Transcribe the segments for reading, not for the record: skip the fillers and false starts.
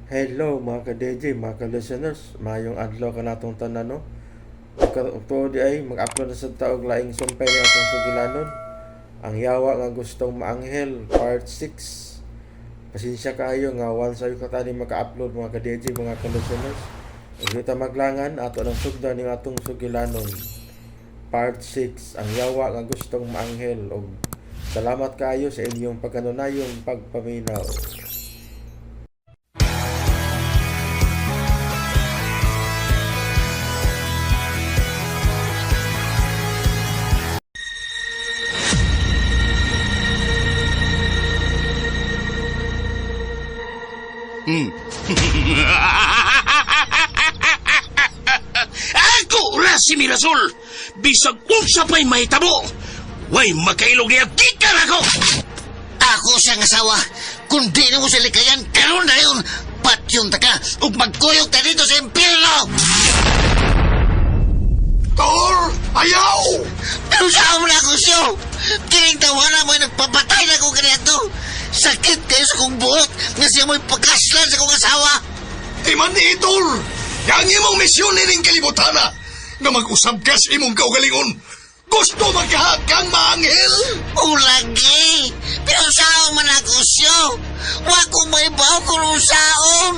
Hello mga ka-DJ, mga ka-listeners, mayong adlaw ka natong tanan no. Ito di ay mag-upload na sa taog laing sumpay ni atong sugilanon. Ang yawa nga gustong maanghel, part 6. Pasensya kayo nga once ayo ka tani maka-upload mga ka-DJ, mga ka-listeners. Ug kita maglangan ato ng sugdan ning atong sugilanon. Part 6, ang yawa nga gustong maanghel. Og salamat kayo sa inyong pagkanunayong pagpaminaw. Ako ra si Mirasol! Bisag unsa pa'y mahitabo! Way makailog niya, gikan ako! Ako siyang asawa. Kung di na mo sa likayan, karon na yun. Patyong taka, ug magkuyog ka dito sa impyerno! Tor! Ayaw! Pero saan mo na ako siyo? Kiling tawanan mo'y nagpapatay na ko ganito. Sakit kayo sa kong buhok nga siya mo'y pagkaslan sa kong asawa. Timan ni Tor! Yang imong misyon nining kalibutana nga mag-usab ka sa imong kaugalingon. Gusto magkahag kang maanghel? O lagi. Pero saan man ako siyo? Wa ko may baw kung saan.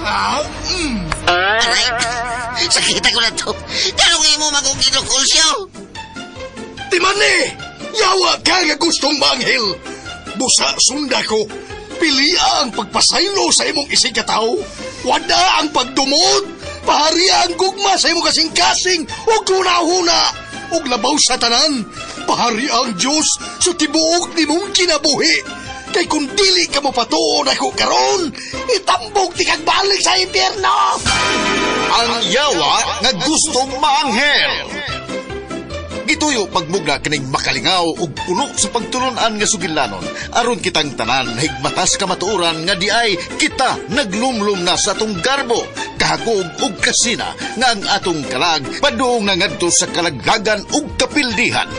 Aray, sakita ko na to. Tanong mo magong ginukul siyo. Timan ni! Yawa ka nga gustong maanghel! Busa sunda ko. Pilia ang pagpasaylo sa imong isig katao. Wada ang pagdumot. Pahariya ang gugma sa imong kasing-kasing. Huwag huna-huna. Huwag labaw sa tanan. Pahariya ang Diyos sa tibuok ni mong kinabuhi. Kay kung dili ka mo patuon ako karon, itambog ti kag balik sa impyerno. Ang yawa nga gustong maanghel. Gituyo pagmugna kining makalingaw ug puno sa pagtulunan nga sugilanon aron kitang tanan higmatas kamatuoran nga di ay kita naglumlum na sa atong garbo kahakog ug kasina nga ang atong kalag padung na ngadto sa kalaglagan ug kapildihan.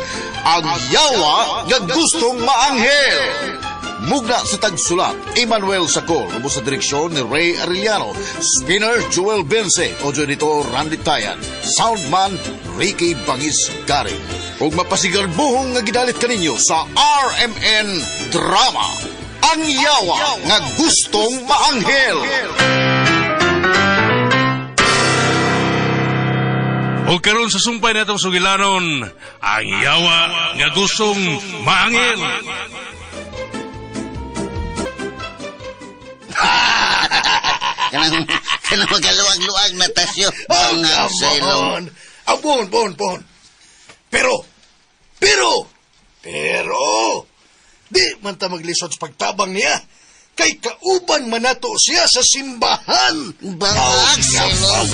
Ang yawa nga gustong maanghel. Mugna sa tagsulat, Emmanuel Sacol, ubos sa direksyon ni Ray Arellano, spinner Joel Bense, audio editor Randy Tayan, soundman Ricky Bangis Garing. Ug mapasigarbuhong nga gidalit kaninyo sa RMN Drama, Ang Yawa nga Gustong Maanghel. O karon sa sumpay natong sugilanon, ang yawa nga gustong maanghel. Kanang magaluwag-luwag na tasyo. Mga sailong. Bon. Pero, di man ta maglisod sa pagtabang niya. Kay kauban manato siya sa simbahan. Bangag sailong.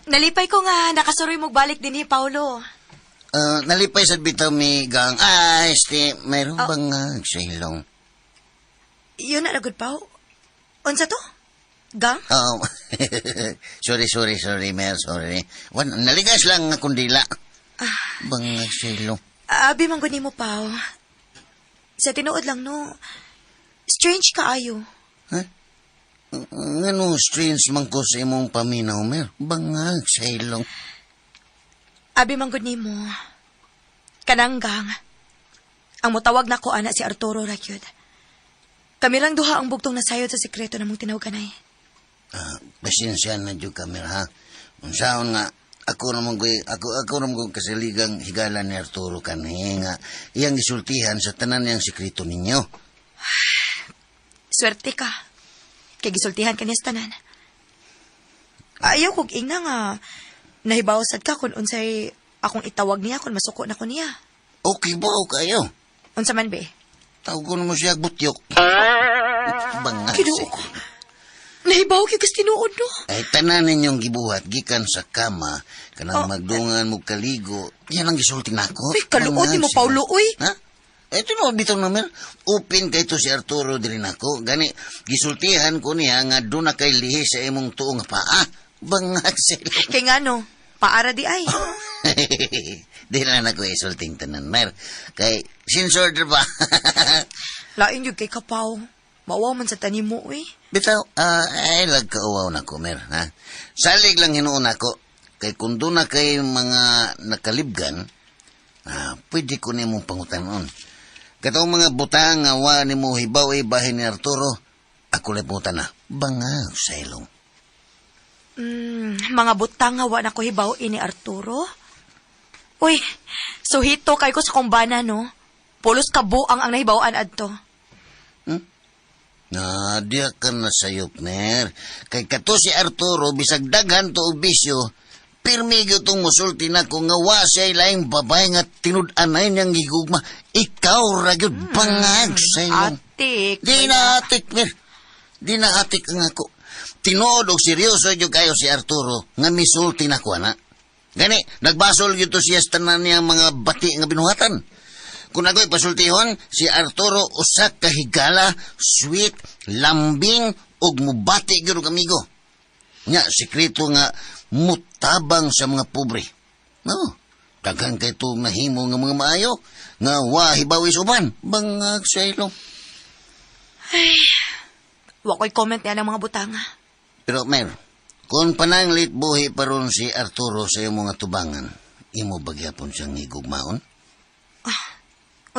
Nalipay ko nga nakasuroy mo balik din ni Paulo. Nalipay sa bitaw mi gang. Mayroon bang sailong? Yun na lagod, Pao. Unsa to? Gang? Oh, sorry, Mel, sorry. Naligas lang nga kundila. Bang sailong. Abi man gud nimo, Pao. Sa tinuod lang, no. Strange kaayo. Ngano strange man ko sa imong paminaw, Mel? Bangag sailong. Abi man gud nimo. Kanang gang. Ang mutawag na ko ana si Arturo Rakyod. Kami lang duha ang bugtong nasayod sa sekreto na mong tinawag kanay. Pasensya na jud kami ha. Unsaon nga ako naman ko kasaligang higala ni Arturo kanhi nga iyang gisultihan sa tanan niyang sekreto ninyo. Swerte ka. Kay gisultihan kaniya sa tanan. Ayaw kog ingna nga nahibawsad ka kung unsay akong itawag niya kung masuko na ko niya. Okay ba kayo? Unsa man be? Tawgon mo siya butyok. Bangag Kinuo ko. Nahibaw kay kas tinuod no. Ay tanan ninyong gibuhat gikan sa kama kanang magdungan mo kaligo. Yan ang gisulti nako. Ay, kaluod ni mo, Paulo, uy. Ha? Ito no, bitaw naman. Open kay to si Arturo din ako. Gani, gisultihan ko niya nga doon na kay lihi sa imong tuong paa. Bangag sila. Kay nga no, paara di ay. Di na ako isulting tanan, Mer. Kay, sinsorder ba? Lain yung kay Kapaw. Mawaw man sa tanim mo, eh. Bitaw, ay lagkauwaw na ko, Mer, ha? Salig lang hinuon ako. Kay kung doon na kay mga nakalibgan, pwede ko nimong pangutanon. Katong mga butang nga wa ni mo hibaw bahin ni Arturo, ako liputan na. Bangag sa ilong. Mga butang nga wa na ko hibaw ini Arturo. Uy, suhito kay ko sa kumbana, no? Pulos kabuang ang nahibawan adto. Diya ka na sayop, Mer. Kay kato si Arturo, bisag daghan to og bisyo, pirmigyo tong musulti na kung nga wa siya laing babae nga tinud-anay niyang gigugma. Ikaw, ragyod, bangag sa ilong. Atik. Di na atik, Mer. Di na atik ang ako. Tinuod og seryoso yung kayo si Arturo nga misulti na ko, na. Gani, nagbasol yun to siya sa tanan niyang mga bati nga binuhatan. Kung ako'y pasultihon, si Arturo usak kahigala, sweet, lambing, ug mubati gyud og amigo. Nya, sekreto nga mutabang sa mga pobre. No, daghang kay itong nahimo nga mga maayo, nga wa hibawi suban, bangag sa ilong. Wa ko'y comment niya ng mga butanga. Pero, Mer, kung pananglit buhi pa ron si Arturo sa iyong mga tubangan, imo bagyapon siyang higugmaon?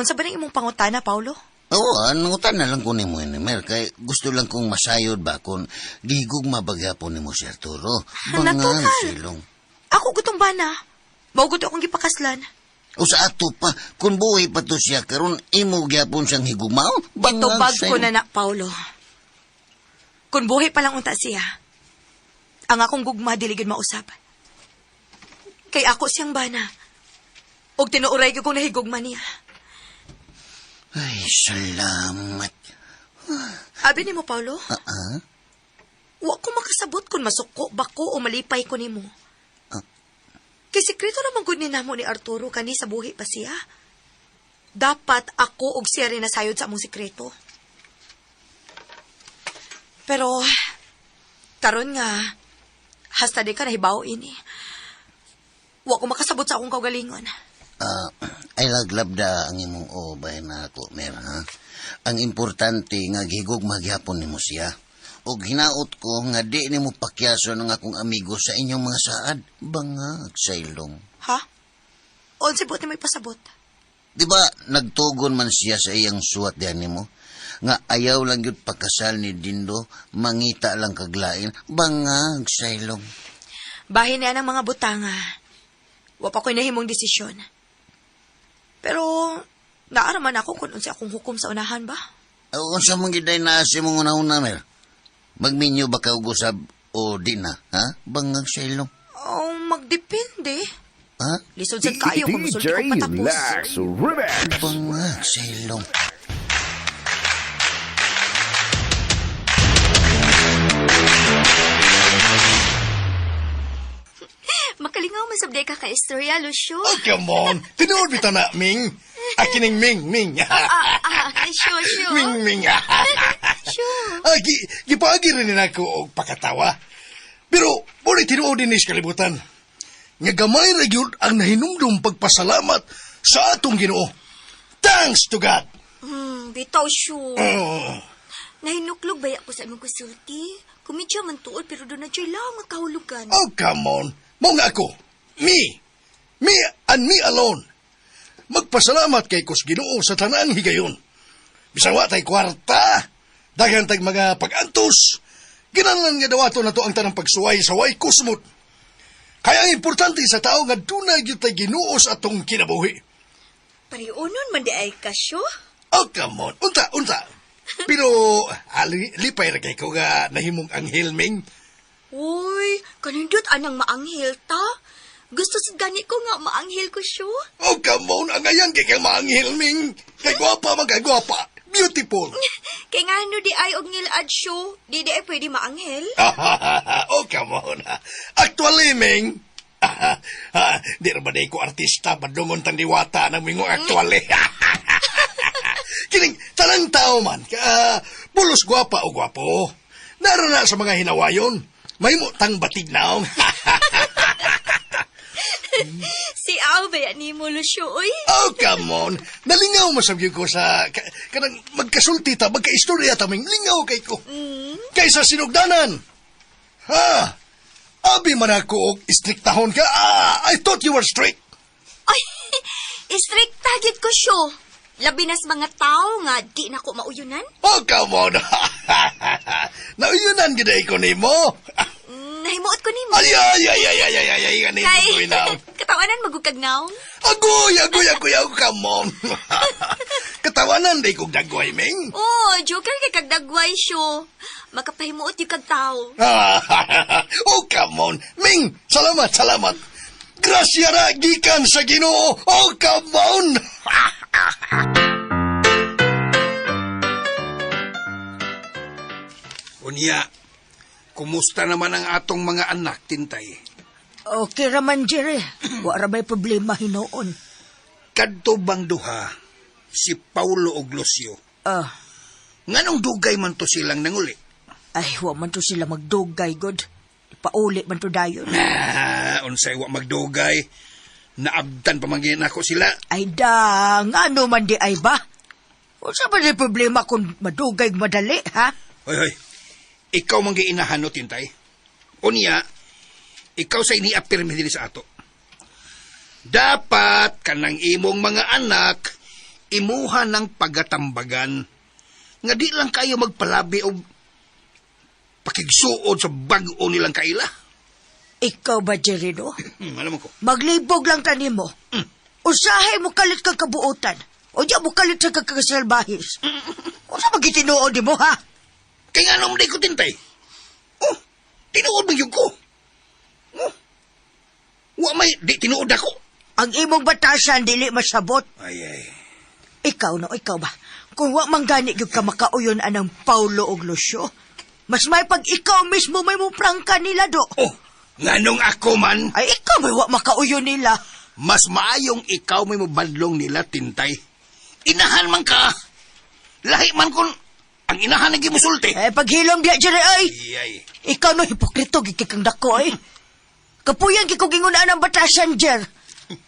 Unsa ba ning imong pangutana, Paulo? Oo, nangutan na lang ko ni mo, Mer, kay gusto lang kong masayod ba kung gigugma bagyapon ni mo si Arturo. Bangag Natural. silong. Ako gutong bana. Maugot akong gipakaslan. O sa ato pa, kung buhi pa to siya, karon imo gyapon siyang higugmaon, bangag Tubag sa ko ilong. na, Paulo. Kung buhay pa lang unta siya, ang akong gugma diligid mausap. Kay ako siyang bana. Og tinuuray ko kung nahigugma niya. Ay, salamat. Abi ni mo, Paulo? Wa ko makasabot kung masuko, bako o malipay ko nimo. Kay sekreto naman gud ni namo ni Arturo kani sa buhi pa siya. Dapat ako og siya rin nasayod sa among sekreto. Pero, karon nga, hasta di ka nahibaw ini. Wa ko makasabot sa akong kaugalingon. Ay laglabda ang imong obay na ako, Mer, ha? Ang importante nga gihigog magyapon nimo siya. Og hinaot ko nga di nimo pakyaso ng akong amigo sa inyong mga saad. Bangag sa ilong. Ha? Onsi buti may pasabot. Di ba nagtugon man siya sa iyang suwat diyan nimo? Nga ayaw lang yun pagkasal ni Dindo, mangita lang kaglain. Bangag sa ilong. Bahin niya ng mga butanga. Wa pa ko'y nahimong desisyon. Pero, naaraman ako kung unsa akong hukom sa unahan ba? Kung sa mga giday na si mong una-una, Mer, magminyo ba ka ugusab o di na, ha? Bangag sa ilong. Oh, magdepende. Ha? Lisod sad kayo kung musulti ko patapos. Relax, relax. Bangag sa ilong. Makalingaw masabday ka ka istorya, Lucio. Oh, come on. Tinuod bita na, Ming. Akining Ming, Ming. Sure. Ming, Ming. Sure. Gipagi rin na ako og pakatawa. Pero, muli tinuod din is kalibutan. Nga gamay ra gyud ang nahinumdum pagpasalamat sa atong Ginoo. Thanks to God. Bitaw, sure. Oh. Nahinuklog ba ako sa imong kusulti? Kumidya man tuod pero doon na dyan lang makahulugan. Oh, come on. Mao nga ako. Me and me alone. Magpasalamat kay Kus Ginoo sa tanang higayon. Bisang wa tay kwarta, daghan tag mga pag-antos. Kinahanglan nga dawaton nato ang tanang pagsuway sa way kusmot. Kaya ang importante sa tao nga dunay gyud tay Ginoo sa atong kinabuhi. Pariunon man di ay kasyo? Oh, come on. Unta. Pero, lipay ra kay ko nga nahimong anghel, Ming. Uy, kanindot anang maanghel ta? Gusto sa gani ko nga maanghel ko siyo? Oh, come on. Ang ayan kay kang maanghel, Ming. Kay gwapa, magkagwapa. Beautiful. Kaya nga no di ay og ngilad siyo, di ay pwede maanghel? Oh, come on. Actually, Ming. Di na ba ko artista, badungon tan diwata ng mingo actually. Kining, tanang tao man, pulos gwapa o gwapo. Narana sa mga hinawayon, may mo tang batig naong. Si Aw ba yan ni mo, Lucio, uy? Oh, come on. Nalingaw masabyo ko sa... kanang magkasulti ta, magkaistorya taming lingaw kay ko. Kaysa sinugdanan. Ha? Abi man ako og istriktahon ka. I thought you were strict. Ay, strict target ko siyo. Labi nas mga tao nga di na ko mauyunan. Oh, come on. Nauyunan giday ko nimo. Nahimuot ko ni mo. Ay, ganito ko Kay, inaw. katawanan magugkag naon. Agoy, come on. Katawanan day kong dagoy, Ming. Oh, joker kay kagdagway siyo. Makapahimuot yung kag tao. Oh, come on. Ming, salamat. Grasya ra, gikan sa Ginoo. Oh, come on. Unya, kumusta naman ang atong mga anak, Tintay? Okay raman, Jerry. Wala may problema hinoon. Kadto bang duha, si Paulo ug Lucio. Nganong dugay man to silang nanguli? Ay, wa man to sila magdugay, God. Paulit man to dayon. Unsay wa magdugay, naabdan pamangkin ako sila. Ay da, ngano man di ay ba? O sa ba di problema kung madugay madali, ha? Hoy, ikaw man giinahan no, Tintay. Unya, ikaw sa iniapirmi din sa ato. Dapat kanang imong mga anak, imuha ng pagatambagan. Nga di lang kayo magpalabi o pakigsuod sa bago nilang kaila. Ikaw ba, Jerry, no? Alam mo ko. Maglibog lang kanimo. Usahay mo kalit kang kabuotan. O di mo kalit sa kakasalbahis. O sa magitinuod di mo, ha? Kaya nga naman ko, Tintay. Oh, tinuod mo yung ko. Oh, wa may, di tinuod ako. Ang imong batasan dili masabot. Ay. Ikaw, no? Ikaw ba? Kung wa manggani gyud ka makauyon anang Paulo og Lucio, mas may pag ikaw mismo may mo prangka nila do. Oh, nganong ako man, Ay, ikaw may wa makauyon nila. mas maayong ikaw may mabadlong nila, Tintay. Inahan man ka. Lahi man kun ang inahan nagi musulti. Eh, paghilom diya, Jerry, ay! Ay. Ikaw no, hipokrito, gikikang dako, ay. Kapuyan kikugingunaan ang batasan, Jer.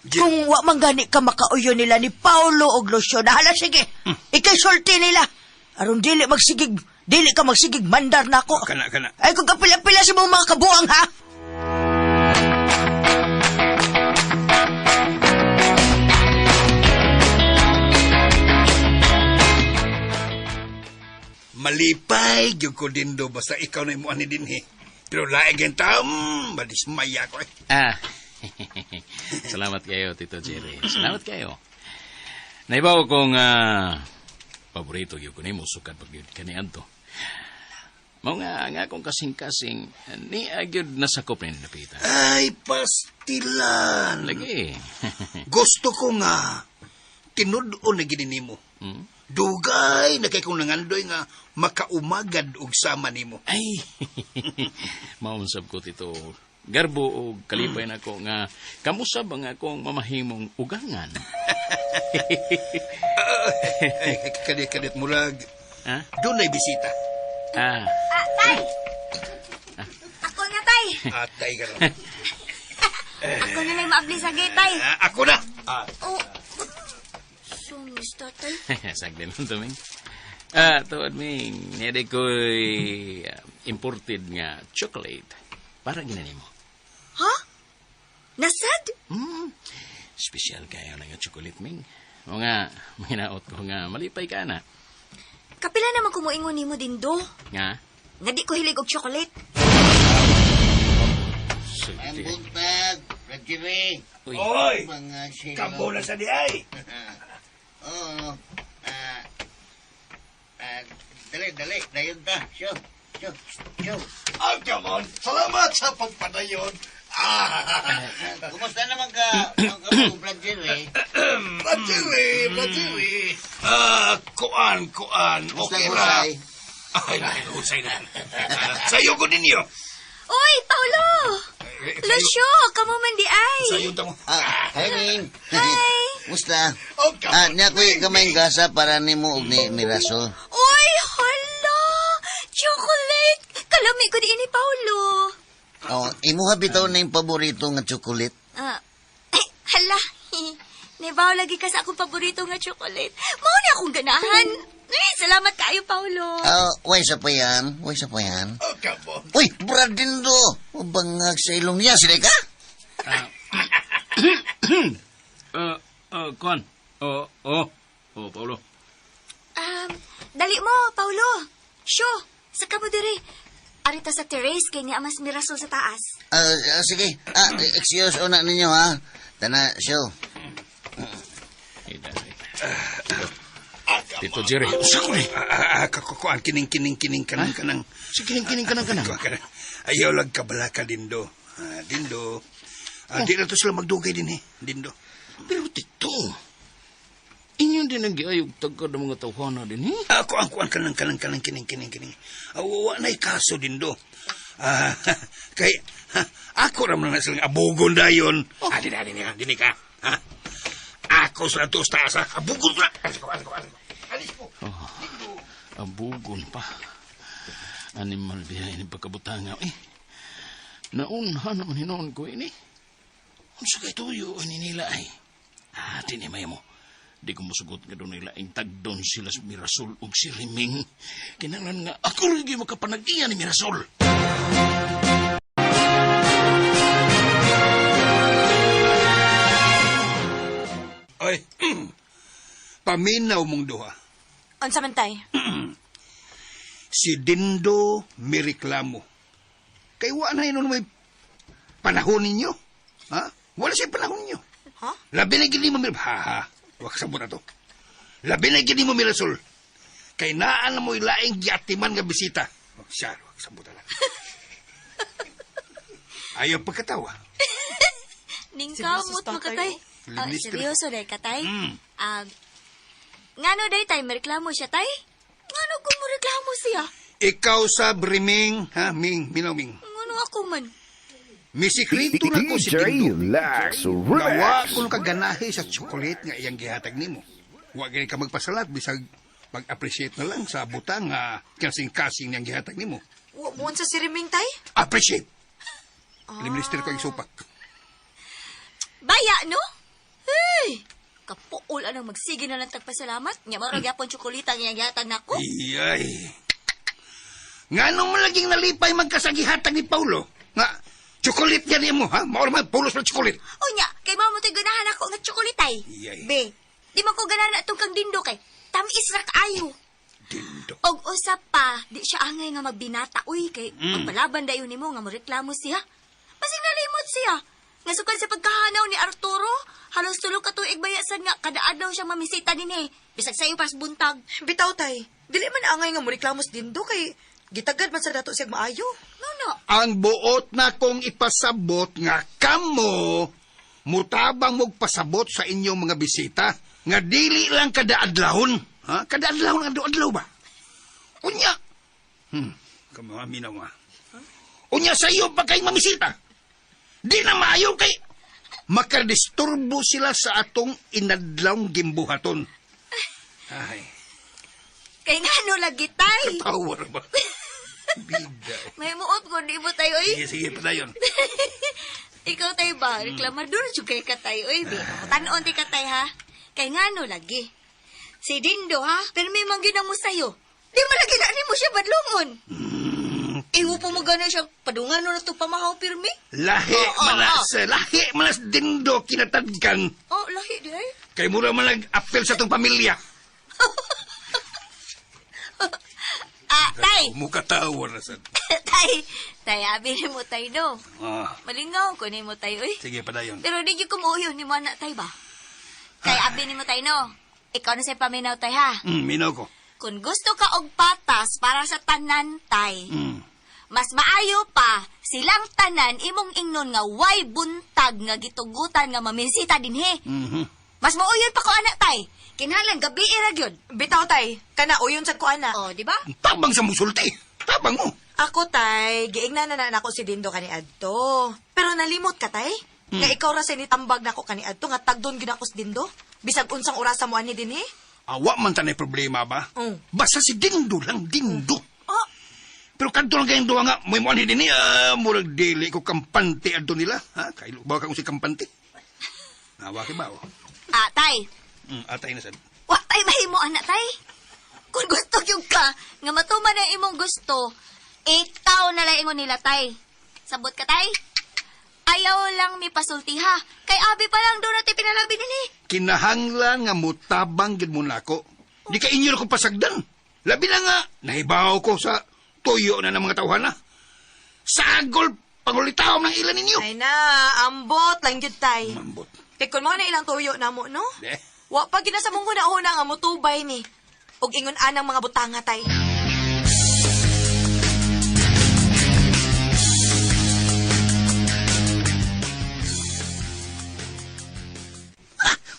Kung wa manggani ka makauyon nila ni Paulo og Lucio, nahala, sige. Ikay sulti nila. Aron dili ka magsigig mandar na ako. Kana. Ay, kung kapila-pila sa mga kabuang, ha? Malipay, gyud ko din do, basta ikaw na imuan ni din, he. Pero laing gantam, madismaya ko, eh. Salamat kayo, Tito Jerry. Salamat kayo. Naibaw kong paborito gyud ko nimo sukat pag gyud kaniadto. Mao nga akong kasing-kasing ni agyud nasakop ni napita. Ay, pastilan. Lagi. Gusto ko nga, tinud-on na gini nimo. Dugay na kay kong nangandoy nga makaumagad og sama nimo. Ay, maunsab ko, Tito. Garbo o kalipay na ko nga kamusta ba nga akong mamahimong ugangan? Kadit murag. Ha? Doon ay bisita. Tay! Ako nga, tay! Atay ka ron. Ako na lang maabli sa gate, tay. Ako na. Oh, sumis, tatay. Sagdi lang to, Ming. Tuwad, Ming. Nede ko'y imported nga chocolate. Para ginani mo. Ha? Nasad? Special kayo na nga chocolate, Ming. O nga, minaot ko nga malipay ka na. Kapila naman kumuingon nimo din do. Nga? Nga di ko hilig og chocolate. Ang Sige. buntag, Rajiri. Uy. Oy! Mga sila. Kambo na sa di ay. Oo. Dali. Dayon ta. Show. Oh, come on. Salamat sa pagpadayon. Kumusta naman ka, mga Rajiri? Rajiri. Kuan. Kumusta Okay ko, ra. Sai? Ay, usay na. Sayo ko ninyo. Uy, Paulo! Lucio, kamo man di ay. Sayo tamo. Hi, Ming. Hi. Kumusta? Oh, come on. Niya ko'y kamayng gasa para ni mo og ni Mirasol. Uy, hala! Chocolate! Kalami ko di ni Paulo. Oh, imuha bitaw na yung paborito nga chocolate. Hala, nebaw lagi ka sa akong paborito nga chocolate. Mao ni akong ganahan. Salamat kayo, Paulo. Way sa pa yan. Way sa pa yan. Oh, come on. Uy, Bradindo. Bangag sa ilong niya. Sila ka? Kuan. Paulo. Dali mo, Paulo. Syo, saka mo diri. Arita sa terrace kay ni Amas Mirasol sa taas. Sige. Excuse una ninyo, ha? Tana, show. Tito Jerry, usa ko ni. Kakukuan, kining kanang. Si kining kanang. Ayaw lang kabalaka, Dindo. Dindo. Di na to sila magdugay din, Dindo. Pero Tito, inyo din ang giayog tagkad ng mga tawhana din, Kuan kanang kining. Wa na'y kaso, Dindo. Kay, ako raman na silang abugon dayon. Dini ka. Ako sa to sa taas, abugon ko na. Alis ko. Abugon pa. Animal bihay ni pagkabutanga, Naunha naman hinoon ko ini. Ang sakay tuyo, nila ay. Tinimay mo. Di ko masugot nga doon nila ang tagdon sila si Mirasol o si Riming. Kinanglan nga ako lagi makapanag-iya ni Mirasol. Oy, paminaw mong duha. Unsa man tay? Si Dindo may reklamo. Kay wa na yun may panahon ninyo. Ha? Wala siya panahon ninyo. Ha? Labi na gini mo wak sabot na to. Labi na gini mo Mirasol. Kay naan mo ilaing giatiman nga bisita. Siya, wak sabot na lang. Ayaw pagkatawa. Ningkamot mo katay. Linis ka na. Seryoso day katay? Ngano day tay, mereklamo siya tay? Ngano kung mereklamo siya? Ikaw sa Briming, ha? Minaw. Ngano ako man? Misikrito na ko si Dindo. Gawa ko kaganahe sa chocolate nga iyang gihatag nimo. Wa gani ka magpasalat bisag mag-appreciate na lang sa butang nga kasing-kasing niyang gihatag nimo. Wa mo sa siriming tay? Appreciate. Liminister ko ang supak. Baya, no? Hey! Kapuol anang magsige na lang tagpasalamat. Nga marag yapon tsokolita nga gihatag nako. Iyay. Nganong malaging nalipay magkasagihatag ni Paulo? Nga, chocolate yan mo, ha? Maura man, pulos na chocolate. O nya, kay mamo to'y ganahan ako nga tsokolitay. Iyay. Be, di man ko ganahan atong kang Dindo kay. Tamis ra kaayo. Dindo. Og usap pa, di siya angay nga magbinata. Uy, kay magpalaban dayon nimo nga moreklamo siya. Basig nalimot siya. Nga sukad sa pagkahanaw ni Arturo, halos tulo ka tuig bayasan nga kada adlaw siya mamisita din Bisag sa iyo pas buntag. Bitaw tay. Dili man angay nga mo reklamos Dindo kay gitagad man sa dato siya maayo. No. Ang buot na kong ipasabot nga kamo mutabang mog pasabot sa inyong mga bisita nga dili lang kada adlawon. Ha? Kada adlawon adlaw ba? Unya. Kamo aminaw nga. Unya sa iyo pa kay mamisita. Di na maayo kay makadisturbo sila sa atong inadlawng gimbuhaton. Ay. Kay ngano lagi tay? Tower ba? Bida. May muot ko di mo tayo Sige pa dayon. Ikaw tayo ba? Reklamador jud kay katay oy be. Tanon ti katay ha. Kay ngano lagi? Si Dindo ha, pero may manggina mo sayo. Di mo lagi na mo siya badlungon. Iwo po mo gano'n siya, padungan na ito pamahaw pirmi? Lahi manas Dindo kinatadkan. Oh, lahi di ay. Kay mura man nag-apel sa tong pamilya. Tay! Mukatawa na sa... Tay, abi ni mo tay do. Malingaw ko ni mo tay, uy. Sige pa dayon. Pero di ko muuyo ni mo anak tay ba? Kay abi ni mo tay no. Ikaw na sa paminaw tay ha. Minaw ko. Kung gusto ka og patas para sa tanan tay, mas maayo pa silang tanan imong ingnon nga way buntag nga gitugutan nga mamisita dinhi. Mas mauyon pa ko anak tay. Kinahanglan gabi ra gyud. Bitaw tay, kana uyon sa ko ana. Oh, di ba? Tabang sa musulti. Tabang mo. Ako tay, giingnan na nako si Dindo kani adto. Pero nalimot ka tay? Nga ikaw ra sa nitambag nako kani adto nga tagdon gid ako si Dindo. Bisag unsang orasa mo ani dinhi? Awa man tanay problema ba? Basta si Dindo lang, Dindo. Pero kanto lang kayong duwa nga, may mo ani dinhi, murag dili ko kampante adto nila. Ha? Kailo ba kang si kampante? Waki ba? Tay. Atay na sad. Wa tay mahimo anak tay. Kung gusto gyud ka nga matuman ang imong gusto, ikaw na lang ingon nila tay. Sabot ka tay? Ayaw lang mi pasulti ha. Kay abi pa lang doon natin pinalabi nini. Kinahanglan nga mutabang gid mo nako. Di ka inyo ko pasagdan. Labi na nga, nahibaw ko sa tuyo na ng mga tawhan na. Sagol, pangulitaw ng ilan ninyo. Ay na, ambot lang yun, tay. Mambot. Tikon mo na ilang tuyo na mo, no? Eh. Wa pa ginasamong ko na una nga mutubay ni. Og ingon anang mga butanga, tay.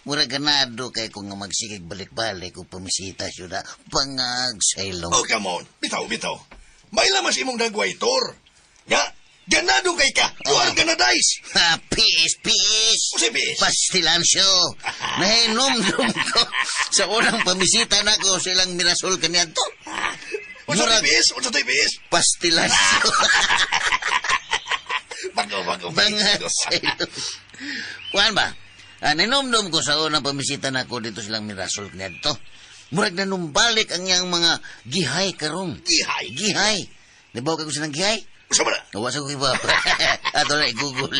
Mura ganado kay kung nga magsikig balik-balik o pamisita siya na bangag sa ilong. Oh, come on. Bitaw, bitaw. May lamas imong dagway, Tor. Nga, ganado kay ka. You are ganadize. Ha, peace. O si Bis? Pastilansyo. Nahinom-dum ko. Sa unang pamisita na ko silang mirasol kaniya to. O sa Bis? O sa Bis? Pastilansyo. Bago. Bangag sa ilong. Kuhan ba? Nahinom-dum ko sa unang pamisita na ko dito silang mirasol kaniya to. Murag na numbalik ang iyang mga gihay karon. Gihay. Nabaw ka ko silang gihay? Usa ba na? Nawas ako iba. Ato na i-google.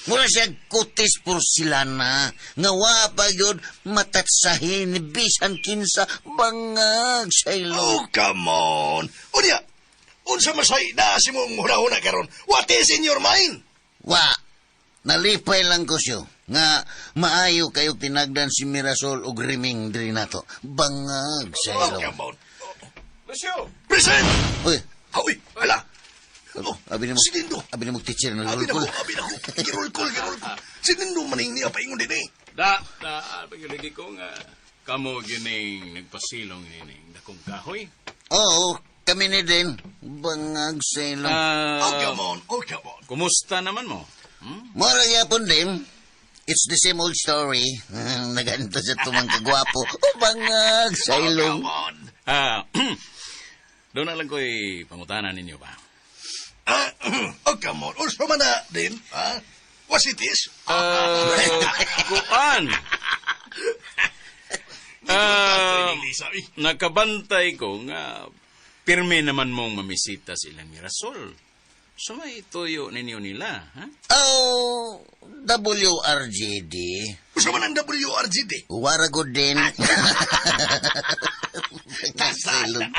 Mura siya kutis porsilana. Nga wapag yun matatsahin ni bisan kinsa bangag sa ilong. Oh, come on. O niya, unsa masay na si mong huna-huna karon? What is in your mind? Wa, nalipay lang ko siyo. Nga maayo kayo tinagdan si Mirasol og riming diri nato. Bangag sa Oh, ilong. come on. Present! Uy, Hawi, ala. Oh, abi ni mo. si Dindo. Abi ni mo teacher na Abi na ko. lulkol. Girol call. Si Dindo maning niya paingon din eh. Pagilagi ko nga, kamo gining nagpasilong nining dakong kahoy. Oo, kami ni din. Bangag sa ilong. Oh, come on. Kumusta naman mo? Mora yapon din. It's the same old story. Naganto sa tumang kagwapo. O bangag sa ilong. Come on. Doon na lang ko'y pangutanan ninyo ba? Come on. Unsa man na din, ha? Was it is? Kuan. Nakabantay ko nga pirme naman mong mamisita silang Mirasol. So may tuyo ninyo nila, ha? Oh, WRGD. Unsa man ang WRGD? Waragod din. Sa ilong.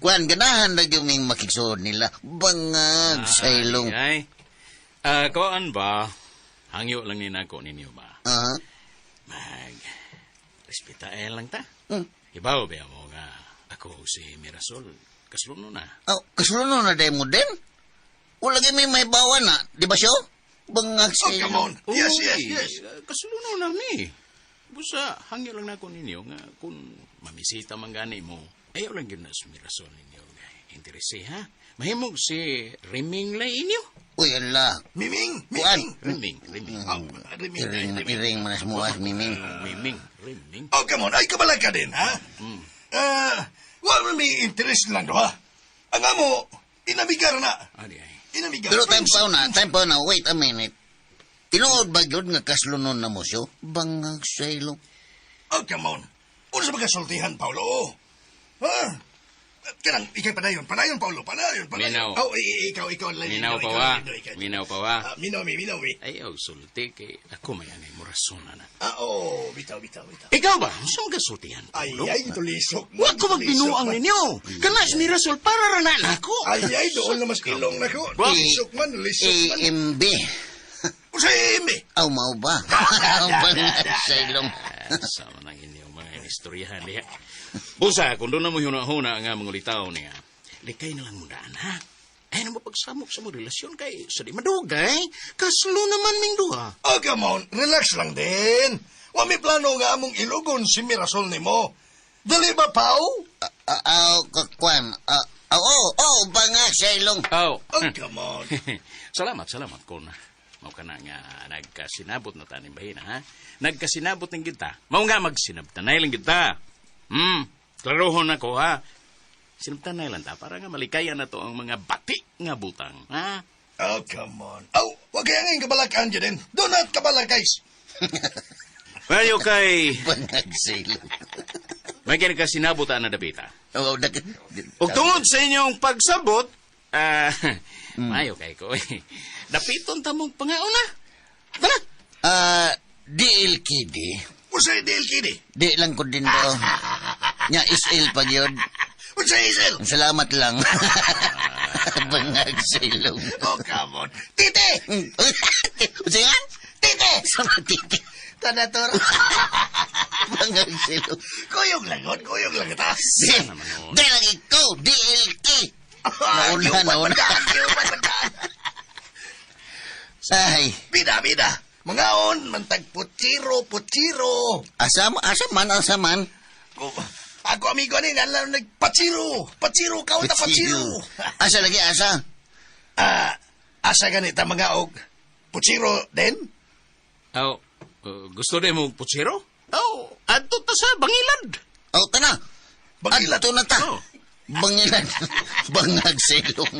Kuan, ganahan na yung makiksod nila. Bangag sa ilong. Ay, kuan ba? Hangyo lang ninako ninyo ba? Respetae lang ta. Ibaw ba mo nga ako si Mirasol. Kasluno na. Oh, kasluno na din mo din? Wala may bawa na. Di ba siyo? Bangag sa come on. ilong. Yes. Kasluno na ni. Busa, hangyo lang nako ninyo nga kung mamisita man gani mo, ayaw lang yun na si Mirasol ninyo. Interese, ha? Mahimog si Riming lay inyo. Uy, ala. Miming. Kuan. Riming. Iring manas muas, Miming. Riming. Oh, come on. Ay, kabalag ka din, ha? Wala may interest lang do, ha? Ang amo, inamigar na. Adi ay. Inamigar. Pero time pa na, wait a minute. Tinuod ba yun nga kaslunon na mo siyo? Bangag sa ilong. Oh, come on. Una sa magkasultihan, Paulo. Ha? Kanang, ikay padayon, Paulo, padayon. Minaw. Oh, ikaw. Minaw pa wa. Minaw mi. Ayaw, sulti kay ako may anay murasona na. Bitaw. Ikaw ba? Saan kasultihan? Ay, ito lisok. Huwag ko magbinuang ninyo. Kanas ni Rasol para ranan ako. Ay, doon na mas ilong na ko. Lisok man. AMB. Sa eme. Aw, mau ba? Bangag sa ilong. Sama ng inyong mga istoryahan diha. Busa, kung doon na mo huna-huna nga mga litaw niya, likay na lang mo daan, ha? Ay, na mapagsamok sa mo relasyon kay sa di madugay, kaslo naman ming duha. Oh, come on. Relax lang din. Wa may plano nga among ilugon si Mirasol ni mo. Dali ba, Pao? Kakwan. Bangag sa ilong. Oh, come on. salamat kung mau ka na nga nagkasinabot na tanim bahin, ha? Nagkasinabot ng kita. Mau nga magsinabtanay lang kita. Klarohon ako, ha? Sinabtanay lang ta para nga malikayan na to ang mga bati nga butang, ha? Oh, come on. Oh, Huwag kaya ngayon kabalakaan dyan. Do not kabalakays. Mayo kay... Bangag silo. May kinakasinabot na dapita. Oo, Ug tungod sa inyong pagsabot, mayo kay ko. Dapiton ta mong pangauna. Tara. DLKD. Usay DLKD. Di lang ko din do. Nya isil pag yun. Usay isel. Salamat lang. Bangag silong. Oh, come on. Tite! Usingan? Tite! Sama titi. Tanator. Bangag silong. Kuyog lang ita. Di lang ikaw, DLK. Nauna. Ay, Bida. Mangaon, mantag putsiro. asa man. Ako amigo ni nga lang nagpatsiro. Patsiro, kaunta patsiro. Asa lagi, asa? Asa ganita mga og putsiro din? Oh, gusto din mo putsiro? Oh, adto ta sa Bangilad. O, tana. Bangilad. Adto na ta. Oh. Bangilan. Bangag silong.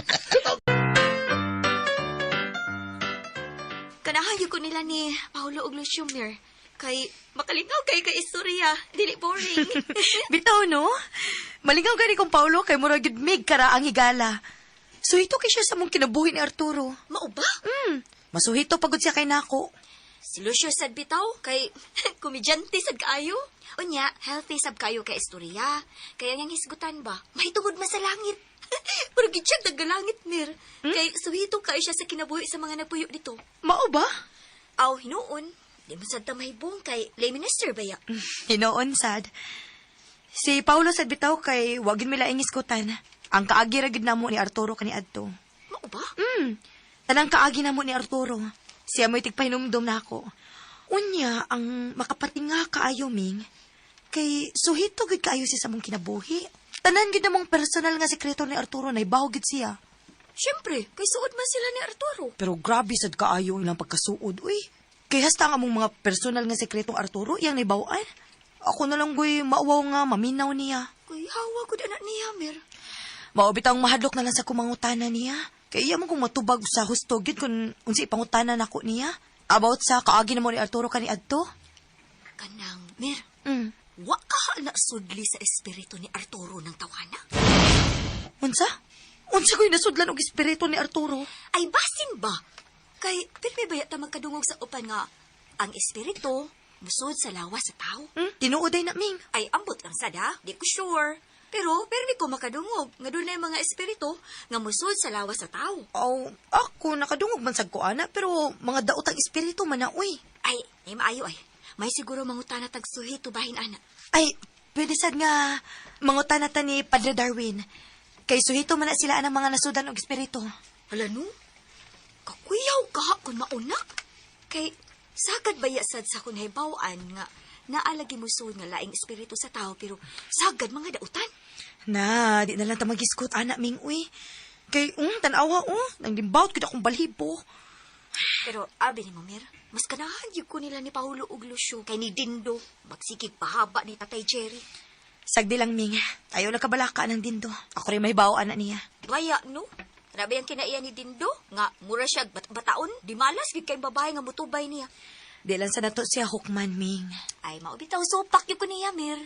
Kanahayo ko nila ni Paulo ug Lucio, Mir. Kay makalingaw kay istorya, dili boring. Bitaw, no? Malingaw gani kong Paulo kay murag yun mig karaang higala. Suhito kay siya sa mong kinabuhi ni Arturo. Mao ba? Masuhito pagod siya kay nako. Si Lucio sad bitaw kay komedyante sad kaayo. Unya, healthy sab kayo kay istorya. Kaya niyang hisgutan ba? Mahitungod man sa langit. Pero gitsag naggalangit, Mir. Kay suhito kayo siya sa kinabuhi sa mga nagpuyo dito. Mao ba? Aw, hinuon. Di mo sad mahibong kay lay minister ba ya? Hinoon sad. Si Paulo sad bitaw kay wagin mila ingiskutan. Ang kaagi ra gid namo ni Arturo kani adto. Mao ba? Tanang kaagi namo ni Arturo. Siya mo'y tigpahinumdum na ako. Unya, ang makapatinga kaayo, Ming. Kay suhito gid kaayo siya sa mong kinabuhi. Tanan gid namong personal nga sekreto ni Arturo na ibaw gid siya. Siyempre, kay suod man sila ni Arturo. Pero grabe sad kaayo ilang pagkasuod, uy. Kay hasta nga mong mga personal nga sekretong Arturo, iyang naibawan. Ako na lang goy maawaw nga maminaw niya. Kay hawa ko anak niya, Mir. Maobitang mahadlok na lang sa kumangutana niya. Kay iya mo kung matubag sa hustogid kung unsi pangutana nako niya. About sa kaagi na mo ni Arturo kani adto. Kanang, Mir, wa ka na sudli sa espiritu ni Arturo ng tawana? Unsa? Unsa ko'y nasudlan og espiritu ni Arturo? Ay basin ba? Kay, pirmi ba yata magkadungog sa upan nga, ang espiritu, musod sa lawas sa tao? Tinuoday na, Ming. Ay, ambot lang sada, di ko sure. Pero, pirmi ko makadungog, nga doon na yung mga espiritu, nga musod sa lawas sa tao. Oh, ako nakadungog man sad ko ana, pero mga daotang espiritu man na, uy. Ay, ay maayo ay. May siguro mangutana tagsuhito bahin ana. Ay, pwede sad nga mangutana ta ni Padre Darwin. Kay suhito man na sila ang mga nasudan og espiritu. Hala no? Kakuyaw ka kung mauna. Kay, sagad bayasad sa kung haibawaan nga naalagi musod nga laing espiritu sa tao pero sagad mga dautan. Na, di na lang ta magiskot anak Ming, uy. Kay, tanawa, nang limbawt kita akong balhibo. Pero, abi ni Mamir, mas kanahan yun ko nila ni Paulo ug Lucio kay ni Dindo. Magsikig pahaba ni Tatay Jerry. Sagdi lang, Ming. Ayaw lang kabalaka ng Dindo. Ako rin may bawa anak niya. Baya, no? Grabe ang kinaiya ni Dindo. Nga, mura siya bataon. Di malas, gid kay babae nga mutubay niya. Di lang sa nato siya hukman, Ming. Ay, maubitaw, supak yun ko niya, Mir.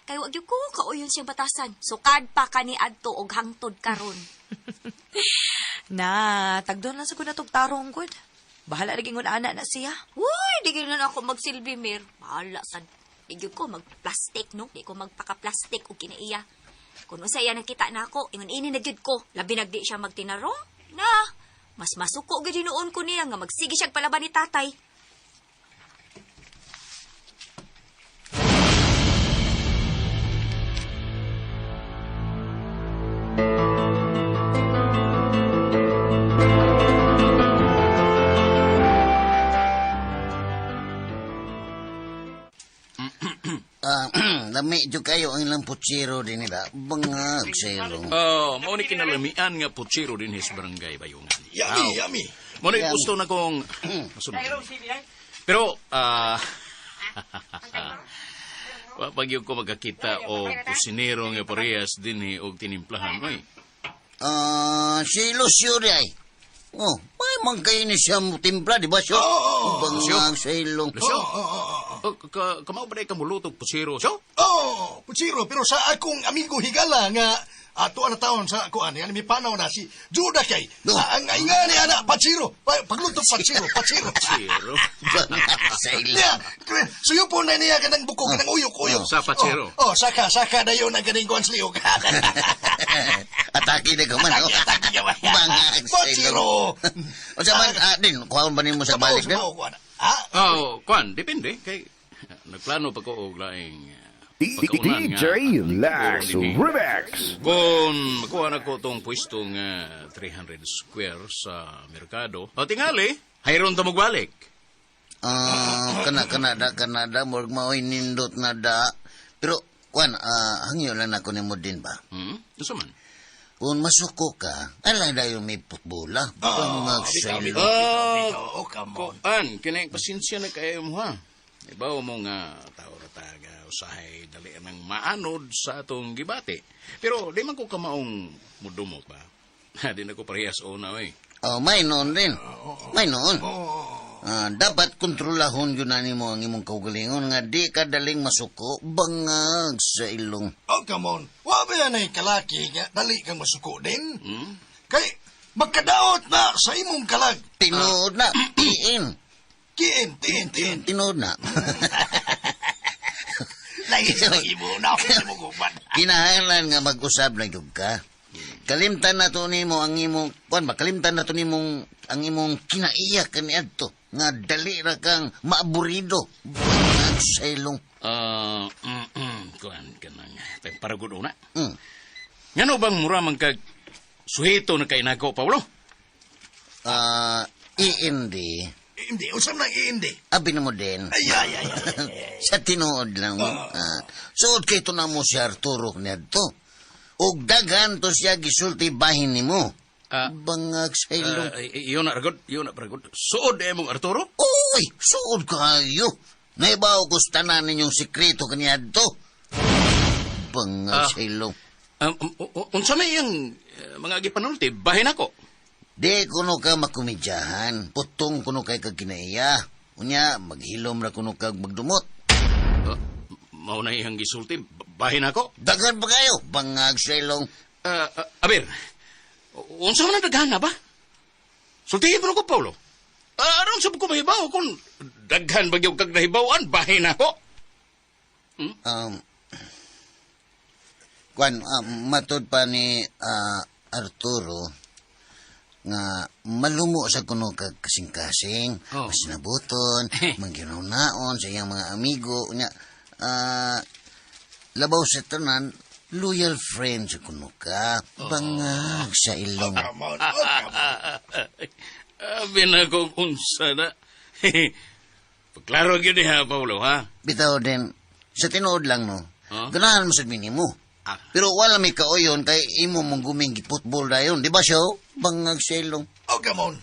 Kaya wag yun ko, kauyon siyang batasan. Sukad pa ka ni Adto og hangtod karon. Na, tagdoon lang sa ko na tong tarong good. Bahala rin ingon anak na siya. Uy, di ganoon ako magsilbi, Mir. Bahala sa... Di yun ko magplastik, no? Di ko magpaka-plastik o kinaiya. Kung sa iya nakita na ako, ingon ini na gyud ko. Labi nagdi siya magtinarong. Na, mas masuko gyud noon ko niya nga magsige siya palaban ni tatay. Lami jud kayo ang ilang putsiro din nila. Bangag silong. Oh, mao ni kinalamian nga putsiro din his barangay Bayungan. Yummy. Mo ni gusto na kong masunod. Pero wapag ko magkakita o kusinero nga parehas din og tinimplahan oy. Si Lucio di ay. Oh, may man kayo ni siya mo timpla, di ba siya? Bangang sa ilong. Lusyo? Kamao ba na ikamulutog pusiro, siyo? Oh, putsiro, pero sa akong amigo higala nga ato na taon sa kuan yan mi panaw na si Juda kay. Ang nga ni ana patsiro. Pagluto patsiro. Pusiro? Bangang sa ilong. Yeah, suyo po na niya kanang bukog kanang uyok. Sa patsiro? Oh, saka dayon ang ganing kuan sliyog. Atake na gaman, no? Atake gaman. Bangang sa ilong. Patsiro. O sa man, din, kuhaan ba nimo sa balik din? Oh, kwan, depende. Kay, nagplano pa ko og laing DJ Lax Remix. Kung makuha na ko itong pwesto nga 300 square sa merkado, o tingali, hayron ta magbalik. Kanada, morg maoy nindot na da. Pero, kuan, hangyo lang ako ni mo din ba? Gusto man? Kung masuko ka, alay na yung may putbola. Bangang sa ilong. Kuan, kinay pasensya na kayo mo ha. Ibaw mo nga tao na taga usahay dali ng maanod sa atong gibati. Pero di man ko kamaong mudumot ba? Di na ko parehas una eh. May noon din. May noon. Dapat kontrolahon yun na mo ang imong kaugalingon nga di ka daling masuko bangag sa ilong. Oh, come on. Wa ba yan ay kalaki nga dali kang masuko din? Kay magkadaot na sa imong kalag. Tinood na. Tiin. Tinood na. Lagi sa ibo na ako mo gubat. Kinahanglan nga mag-usab lang yung ka. Kalimtan na to nimo ang imong kalimtan na to nimong ang imong kinaiyak kani adto nga dali ra kang maaburido bangag sa ilong. Kuan kanang paragod una. Ngano bang mura man kag suhito na kay nako Paulo? Iindi. Hindi, usam nang iindi. Abi na mo din. Ay. Sa tinuod lang mo. Suod kay ito na mo si Arturo ni adto. Og daghan to siya gisulti bahin ni mo. Bangag sa ilong. Yun na paragod. Suod mong Arturo? Uy, suod kayo. Naibaw ko sa tanan ninyong sikreto kaniya adto. Bangag sa ilong. Unsa may yung mga gipanulti, bahin ako. Di kuno ka makumidyahan. Putong kuno kay kag kinaiya. Unya, maghilom ra kuno kag magdumot. Mao na iyang gisulti, bahin ako. Daghan pa kayo, bangag sa ilong. Aber, unsa man ang daghan na ba? Sultihin pa ko, Paulo. Aron sa ko mahibaw kung daghan bagyo kag nahibawan, bahin ako. Matod pa ni Arturo, nga malumo sa kuno kag kasing-kasing, masinabuton, mangginaw-naon sa iyang mga amigo, nya labaw sa tanan, loyal friend sa kuno ka, bangag sa ilong. Abi na kong unsa na. Pagklaro yun ha, Paulo, ha? Bitaw din, sa tinuod lang, no? Ganahan mo sa minimo. Pero wala may kaoyon kay imo mong guming giputbol dayon, di ba siya? Bangag sa ilong. Oh, come on.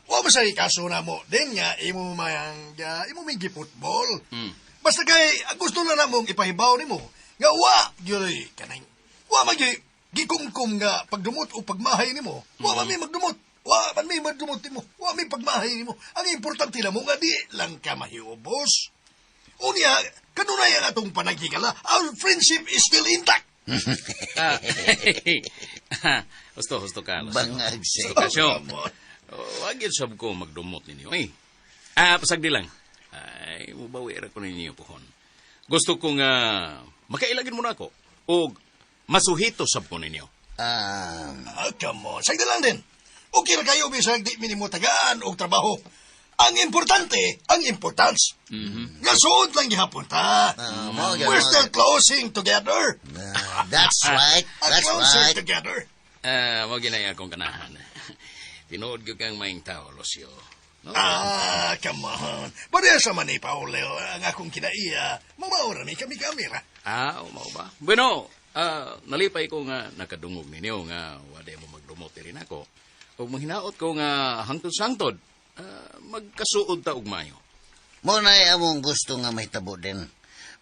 Wa ba sa ikaso na mo din nga imo may giputbol. Basta kay gusto na namong ipahibaw nimo nga wa gyud kanang wa magi gikumkum nga pagdumot o pagmahay nimo. Wa man may magdumot. Wa man may magdumot nimo. Wa may pagmahay nimo. Ang importante lang mo nga di lang ka mahiubos. Unya, kanunay ang atong panagkikala. Our friendship is still intact. Husto ka. Bangag sa ilong. Wag yun sab ko magdumot ninyo. Pasagdi lang. Ay, mubawi ra ko ninyo pohon. Gusto kong makailagin mo na ako. O masuhito sab ko ninyo. Come on. Sagdi lang din. Okay ra kayo bisag di minimo tagaan o trabaho. Ang importante, ang importance. Nga suod lang gihapon ta. We're still closing together. That's right. That's closer right. together. Wag ginay akong kanahan. Tinood ko kang maing tao, Lucio. No? Come on. Pareha sa man ni Paulo, ang akong kinaiya, mamaura mi kami kamera. Umao ba? Bueno, nalipay ko nga nakadungog ninyo nga wala mo magdumot rin ako. O mahinaot ko nga hangtod-sangtod. Magkasuod ta og mayo. Mo na among gusto nga mahitabo din.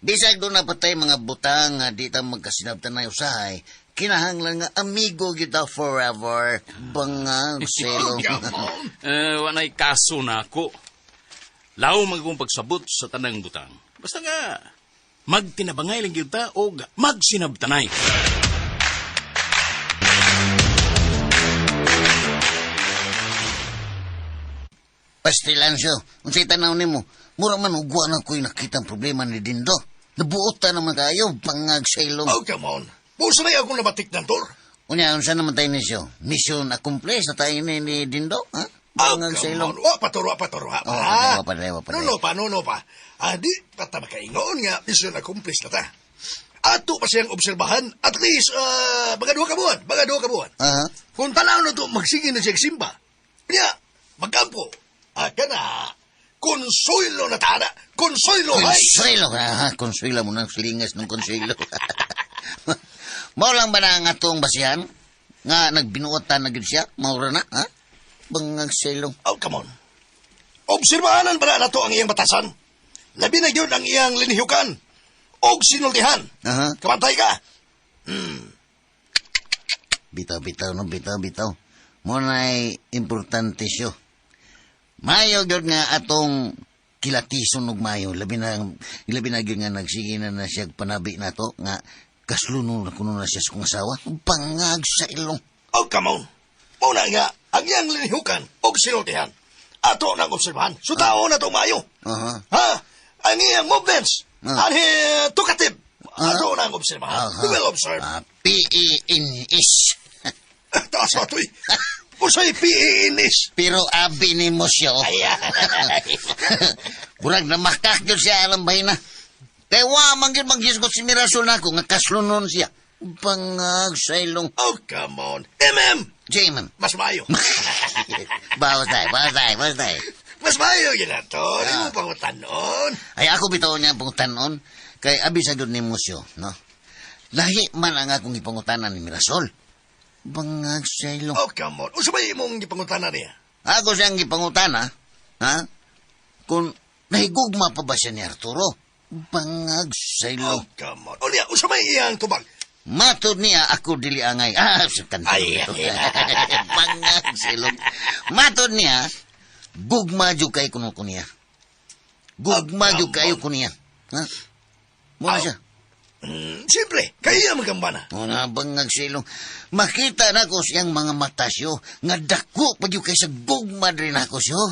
Bisag doon na patay mga butang nga di ta magkasinabtan na usahay, kinahanglan nga amigo kita forever. Bangag silong. Wanay kaso na ako. Lao magkong pagsabot sa tanang butang. Basta nga, magtinabangay lang kita o magsinabtanay. Pastilansyo, unsay tanaw nimo, mura man ugwa na ko'y nakita ang problema ni Dindo. Nabuota naman kayo, bangag silong. Oh, come on. Puso na akong nabatik ng tor. Unya, unsa naman tayo nisyo? Mission accomplished na tayo ni Dindo, ha? Bangag silong. Wa paturo. Wa pa. No pa. Di pata makaingon nga mission accomplished na ta. Ato pa siyang obserbahan at least baga duha ka buwan. Kung tanaw na to magsige na siya simba. Kanya magkampo. Kana konsuelo na tada. Konsuelo hay. Konsuelo mo nang silingas ng konsuelo. Mao lang ba na ang atong basihan? Nga nagbinuotan na gid siya? Maura na, ha? Bangag silong. Oh, come on. Obserbahanan ba na to ang iyang batasan? Labi na yun ang iyang linihukan. Og sinultihan. Kamantay ka. Bitaw. Muna'y importante siyo. Mayo gyud nga atong kilatison og mayo. Labi na gyud nga nagsige na siya panabi na to nga kasluno na kuno na siya sa kong asawa. Bangag sa ilong. Oh, come on. Muna nga, ang iyang linihukan og sinultihan. Ato nang obserbahan. Sutao na to mayo. Ha? Ang iyang movements. Ani tukative. Ato nang obserbahan. We will observe. P-E-N-S. Taas pa ito'y. Usay P-E-N-S. Pero abi ni mo siya. Burag na makak yun siya alam bahay na. Kaya manggil maghisgot si Mirasol na ako nga kaslunon siya. Bangag sa ilong. Oh, come on. M.M. J-man. Mas mayo. Bawas tayo. Mas mayo yun na to. Di mo pangutanon. Ay, ako bitaw niya ang pangutanon. Kaya abi sa doon ni Musyo, no? Lahi man ang akong ipangutanan ni Mirasol. Bangag sa ilong. Oh, come on. Usa ba imong ipangutanan niya? Ako siyang ipangutana, ha? Kung nahigugma pa ba siya ni Arturo? Bangag sa ilong. Oh, come on. O niya, usa ba iyang tubag? Matod niya ako dili angay. Sakan. Bangag sa ilong. Matod niya, gugma jud kay kuno niya. Gugma jud kayo ko niya. Ha? Muna siya. Simple, kaya magambana. Una bangag sa ilong. Makita na ko siyang mga mata siyo. Nga dako pa jud kay sa gugma rin ako siyo.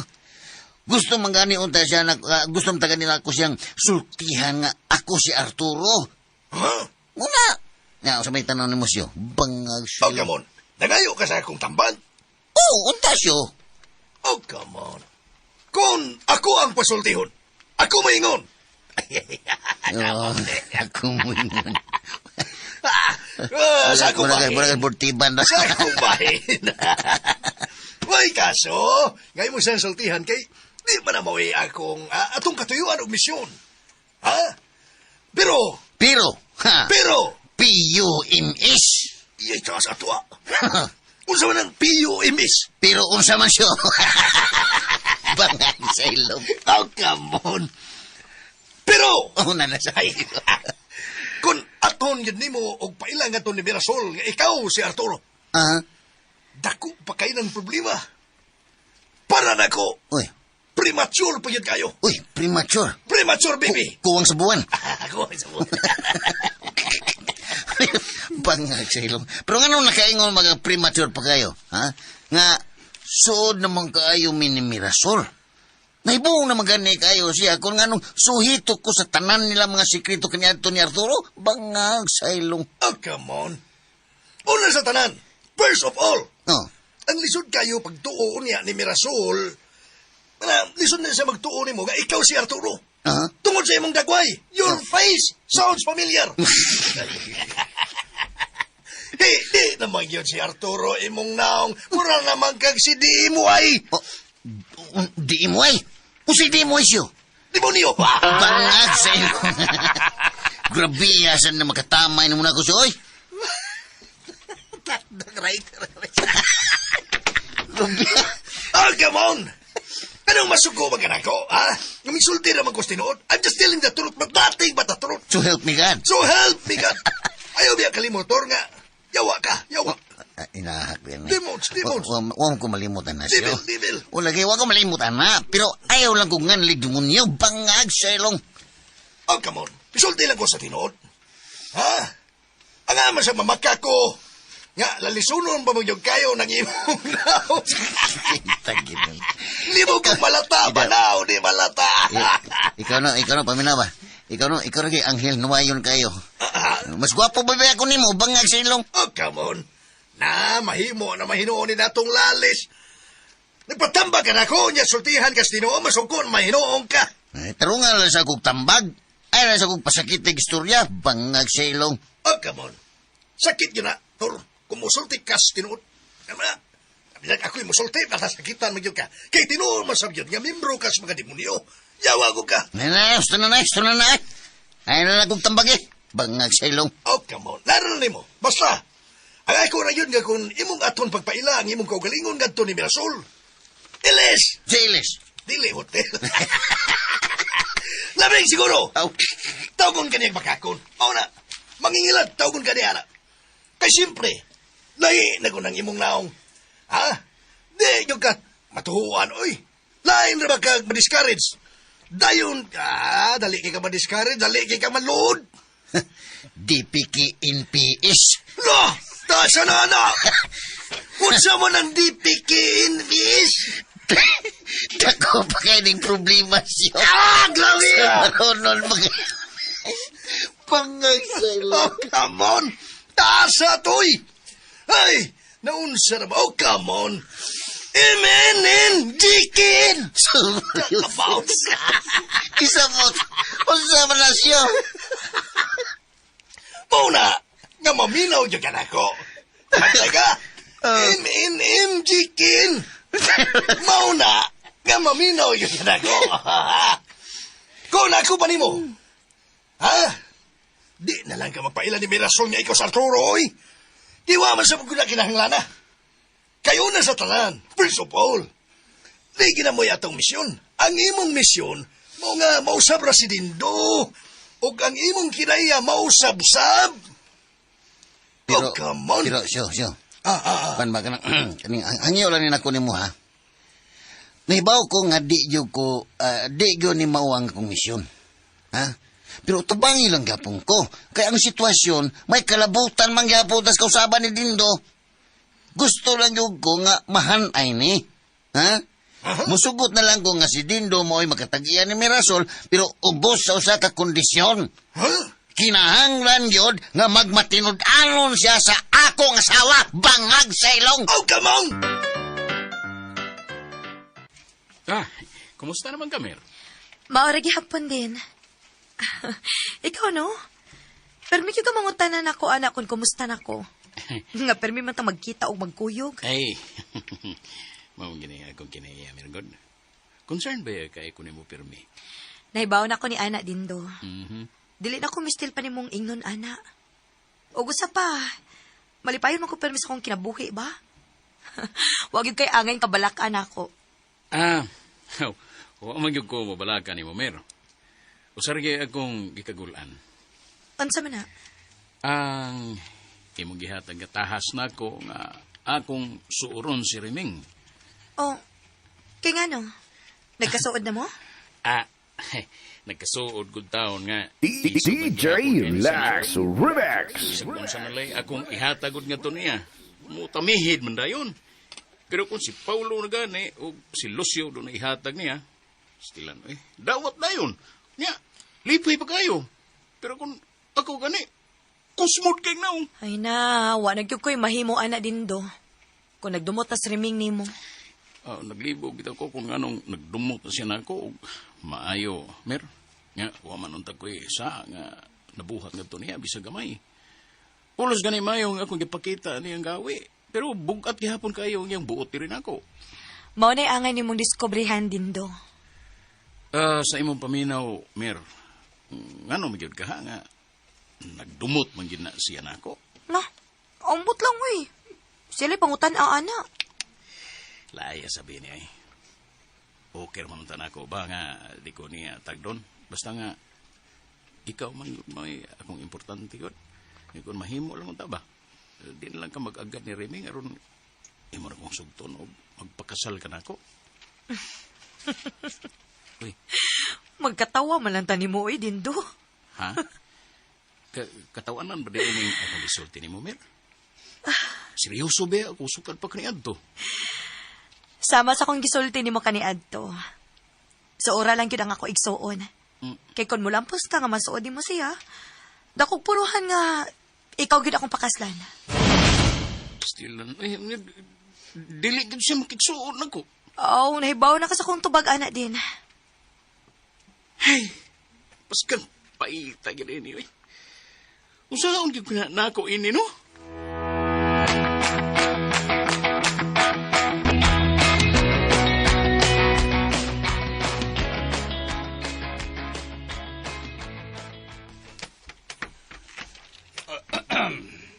Gusto manggani unta siya gusto tagani ako siyang sultihan nga ako si Arturo. Ha? Una. Nga, sa may tanong ni Musyo, bangag siya. Oh, come on. Nagayo ka sa akong tamban? Oh, unta siyo. Oh, come on. Kung ako ang pasultihon, ako maingon. Ako maingon. Sa akong bahin. Mula burtiban na. Sa akong bahin. May kaso, ngayon mo siyang sultihan kay di ba na mawi akong atong katuyuan o misyon. Ha? Pero, P-U-M-S. iyay ka sa ato. Unsa man ang P-U-M-S? Pero unsa man siya. Bangag sa ilong. Oh, come on. Pero, Una na sa iyo. kung aton yun ni mo o pailang aton ni Mirasol, nga ikaw si Arturo, dako pa kayo ng problema. Para na ko, Uy, premature pa yun kayo. premature. Premature, baby. Kuwang sa buwan. Ako ay sa buwan. Bangag sa ilong. Pero nga nung nakaingon mga premature pa kayo, ha? Nga, suod naman kayo ni Mirasol. Naibong naman gani kayo siya. Kung nga nung suhito ko sa tanan nila mga sikreto kanya ni Arturo, bangag sa ilong. Oh, come on. Una sa tanan, first of all, ang lisod kayo pagtuo niya ni Mirasol, lisod na siya magtuo ni mo, nga ikaw si Arturo. Tungod sa imong dagway, your face sounds familiar. Di naman yun si Arturo imong naong, mura naman kag si Dimuay. Dimuay? O si Dimuay siyo? Demonyo! Bangag sa ilong. Grabe, asan na makatamay na muna ko siya, oy. Right. Oh, come on! Anong masuko ba ka ko, ha? Namisulti naman ko tinuod. I'm just telling the truth, but nothing but the truth. So help me God. So help me God. Ayaw biya kalimotor nga. Yawa ka, yawa. Inahak din. Demons. Huwag ko malimutan na siyo. Devil. O lagi, huwag ko malimutan na. Pero ayaw lang kong nganlig demonyo. Bangag sa ilong. Oh, come on. Pisulti lang ko sa tinood. Ha? Ang ama sa mamaka ko. Nga, lalisunon ba magyog kayo ng imong naon? Libog kong malata ba na? Di malata. Ikaw na, paminaw ba? Ikaw na kay Anghel, nuwayon kayo. Mas gwapo ba ako ni mo, bangag sa ilong? Oh, come on. Na, mahimo na mahinoon ni natong lalis. Nagpatambag ka na ko, niya sultihan ka sa tinoo, masungkon, mahinoon ka. Tarungan lang sa kong tambag. Ay lang sa kong pasakit na istorya, bangag sa ilong. Oh, come on. Sakit yun na. Tor, kumusulti ka sa tinood. Naman na. Bilang ako'y musulti, matasakitan mo yun ka. Kay tinood masabyod nga membro ka sa mga demonyo. Yawa ko ka. Gusto na. Ay na lang kong tambag eh. Bangag sa ilong. Oh, come on. Laro na mo. Basta, ang ako na yun nga kung imong aton pagpaila, ang imong kaugalingon nga ni Mirasol. Ilis! Si Ilis. Dili hotel. Labing siguro. Oh. Tawgon ka niyang bakakon. O na, mangingilad, tawgon ka niya na. Kay siyempre, lahi na ko ng imong naong. Ha? Di yung ka matuhuan, oy. Lain na ba ka ma-discourage? Dayon, dali ka ma-discourage, dali ka ma-load. DPK in PS. No! Tasa na na! Unsa mo ng DPK in PS? Dako pa kayo ng problema siyo. Grabe! Marunol mga... Bangag sa ilong. Oh, come on! Tasa to'y! Ay, naunsa na ba? Oh, come on! MNN Dikin! About Isabot. Unsa man na siyo. Muna, nga maminaw dyan ka na ko. Magtay ka, MNM Dikin! Mauna, nga maminaw dyan ka na ko. Kung ako pa ni mo, ha? Di na lang ka magpailan ni Mirasol niya ikaw sa Arturo, oy. Diwa man sa pagkuna kinahanglana. Kayo na sa tanan, first of all. Di ginamoy atong misyon. Ang imong misyon, mo nga mausab ra si Dindo. O ang imong kinaya mausab-sab. Pero, oh, come on. Pero, siyo. Pan ba ka na, hangyo lang ni ako ni mo, ha? Nahibaw ko nga di gyo ni mawang kong misyon. Ha? Pero tabangi lang gapon ko. Kaya ang sitwasyon, may kalabutan man gapon tas kausaban ni Dindo. Gusto lang yung ko nga mahanay ni. Ha? Musugot na lang ko nga si Dindo mo ay makatagian ni Mirasol, pero ubos sa usa ka kondisyon. Kinahanglan yun nga magmatinod-anon siya sa akong asawa, bangag sa ilong. Oh, come on! Kumusta naman ka, Mer? Maoragi hapon din. Ikaw, no? Permi ka mangutanan ako, anak, kung kumusta na ko. Nga, permi man ta magkita o magkuyog. Ay, mawang ginaya akong kinaya, Mirgod. Concern ba kay kunin mo, Permi? Nahibaw na ko ni Ana Dindo. Mm-hmm. Dili na ko mistil pa ni mong ingnon, Ana. O gusto pa, malipayon mo ko permi sa kong kinabuhi ba? Wag yung kay angay kabalakan ako. Huwag magyug ko mabalakan ni mo, Mer. Usargi akong gikagulan. Ansa man na? Ang imong gihatag tahas na ko nga akong suuron si Riming. Oh, kay nga no? Nagkasuod na mo? Nagkasuod gud taon nga. DJ Relax Remix. Kung sa nalay akong ihatagod nga to niya, mutamihid man dayon. Pero kung si Paulo na gani o si Lucio doon na ihatag niya, stilan, dawat dayon. Nya, lipay pa kayo. Pero kung ako gani, kusmod kay naong. Ay na, wa nagyug ko'y mahimo ana Dindo. Kung nagdumot tas riming nimo. Naglibog bitaw ko kung anong nagdumot na siya na ako. Maayo, Mer. Nga, wa man untag ko'y isa nga nabuhat nga to niya, bisa gamay. Ulos gani mayong akong gipakita niyang gawi. Pero bugat gihapon kayo niyang buot rin ako. Mao na'y angay nimong diskobrihan Dindo. Sa imong paminaw, Mer, ngano magyud ka nga nagdumot man gid na siya nako. No, ambot lang uy. Sila pangutan ang ana. Laya sabi niya okay man tan ako ba nga di ko niya tagdon. Basta nga ikaw man may akong importante gud. Kung mahimo lang ta ba? di na lang ka mag-agad ni Remy, aron imo na kong sugton o magpakasal ka na ako. Uy, Magkatawa man lang tani mo, Dindo. ha? Katawanan ba din yung akong isulti ni mo, Mer? Seryoso ba ako sukat pa kaniad to? Sama sa kong gisulti ni mo kaniadto. Sa ora lang yun ang ako igsuon. Kay kon mulampos ka nga masuod mo siya, dakog puruhan nga ikaw gid akong pakaslan. Still, dili gid siya makiksuon ako. Oh, nahibaw na ka sa kong tubag anak din. Hey, paskan paita gid ini, oy. Usahaon gid ko na ako ini, no?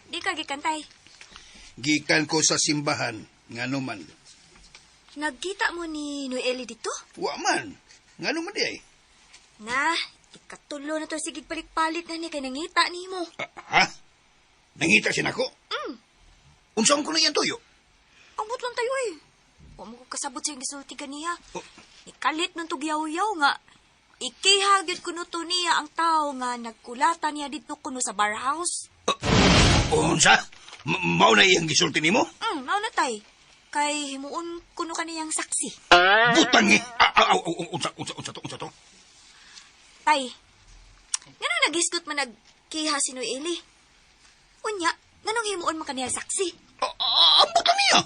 Di ka gikantay. Gikan ko sa simbahan, ngano man. Nagkita mo ni Noeli dito? Wa man. Ngano man di ay? Na, ikatulo na to sigig palit-palit na ni kay nangita ni mo. Ha? Nangita siya nako? Unsaon ko na yan tuyo? Ambot lang tayo eh. Huwag mo ko kasabot sa yung gisulti ka niya. Oh. Ikalit ng tugyaw-yaw nga. Ikihagyod kuno to niya ang tao nga nagkulatan niya dito kuno sa bar house. Unsa? Mao na iyang gisulti nimo? Mao na tay. Kay himuon kuno kaniyang saksi. Butang eh. Unsa to? Tay, ganun nagisgot man nagkiha si Noeli. Unya, ganun himuon man kaniyang saksi. Butang niya.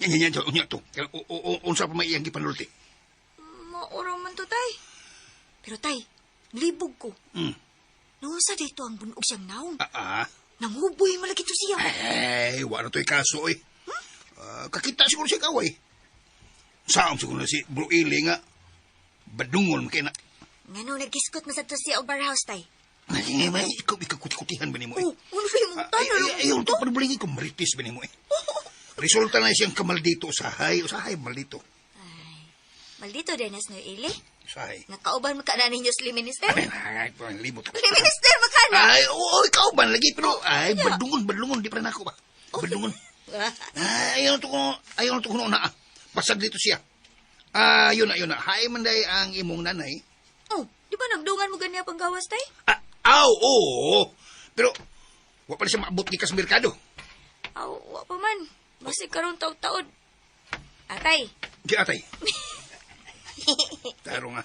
Yan, unya to. Unsa pa may iyang gipanulti? Maurang man to, tay. Pero tay, libog ko. Nausa dito ang bunog siyang naong. Nanguboy malagi to siya. Ay, wala to'y kaso eh. Kakita siguro siya kaway. Saan siguro na si Bro Ili nga badungon kaya na. Ngano nagisgot na sa to siya o bar house, tay? Ay, may ikaw kuti-kutihan ba ni mo eh? Ano ba yung tanong? Ayaw ito, panabulingi ko maritis ba ni mo eh? Resulta na siyang kamaldito usahay maldito. Maldito din as Noeli. Usahay. Nakauban mo ka na ninyo sa minister? Ay, libot. Minister, makana? Ay, oo, ikaw ba lagi pero ay badungon, di pa rin ako ba? Badungon. Ayaw to kuno na. Pasag dito siya. Yun na. Hay man day ang imong nanay. Oh, di ba nagdungan mo ganyan pang gawas, tay? Oo. Pero, wa pa rin siya maabot ni ka sa merkado. Wa pa man. Masig karong taod-taod. Atay. Di atay. Taro nga.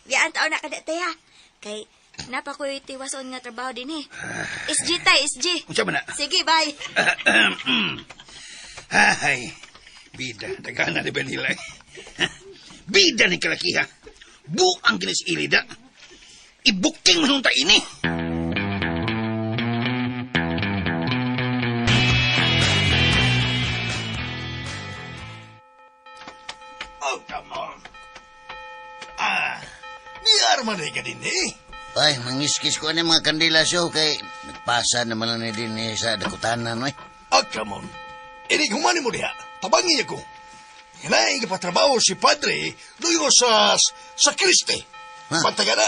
Biyaan taon na kada, tay, ha? Kay, napa ko'y tiwason nga trabaho din, eh. SG, tay, SG. Unsa man na? Sige, bye. Ay, bida. Tagana na ba nila eh? Bida ni kalakiha. Buok ang ginis ilida. Ibuking manunta ini. Oh, come on. Niyarman na ka din eh. Ay, mangiskis ko na mga kandila siyo kay nagpasa naman lang ni din sa dakutanan, no eh. Oh, come on. Ini humani mo diha. Tabangin niya ko. Hinaing ipatrabaho si Padre luyo sa Kriste. Pantagana.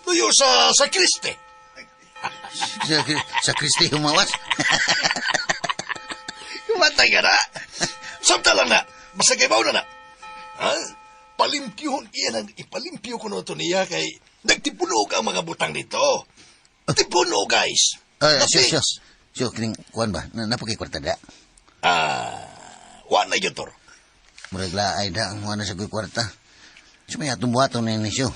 Luyo sa Kriste. Sa Kristi humawas? Pantagana. Samtalang na. Masagabaw na na. Ha? Palimpyuhon iyan ang ipalimpyo ko na ito niya kay nagtipunog ang mga butang dito. Tipunog, guys. Siyo, kining kuhan ba? Napakikwarta da? Wan na yun, Tor. Muragla ay da ang wana sa kuy kwarta. Sumaya tumbuhato na yun siyo.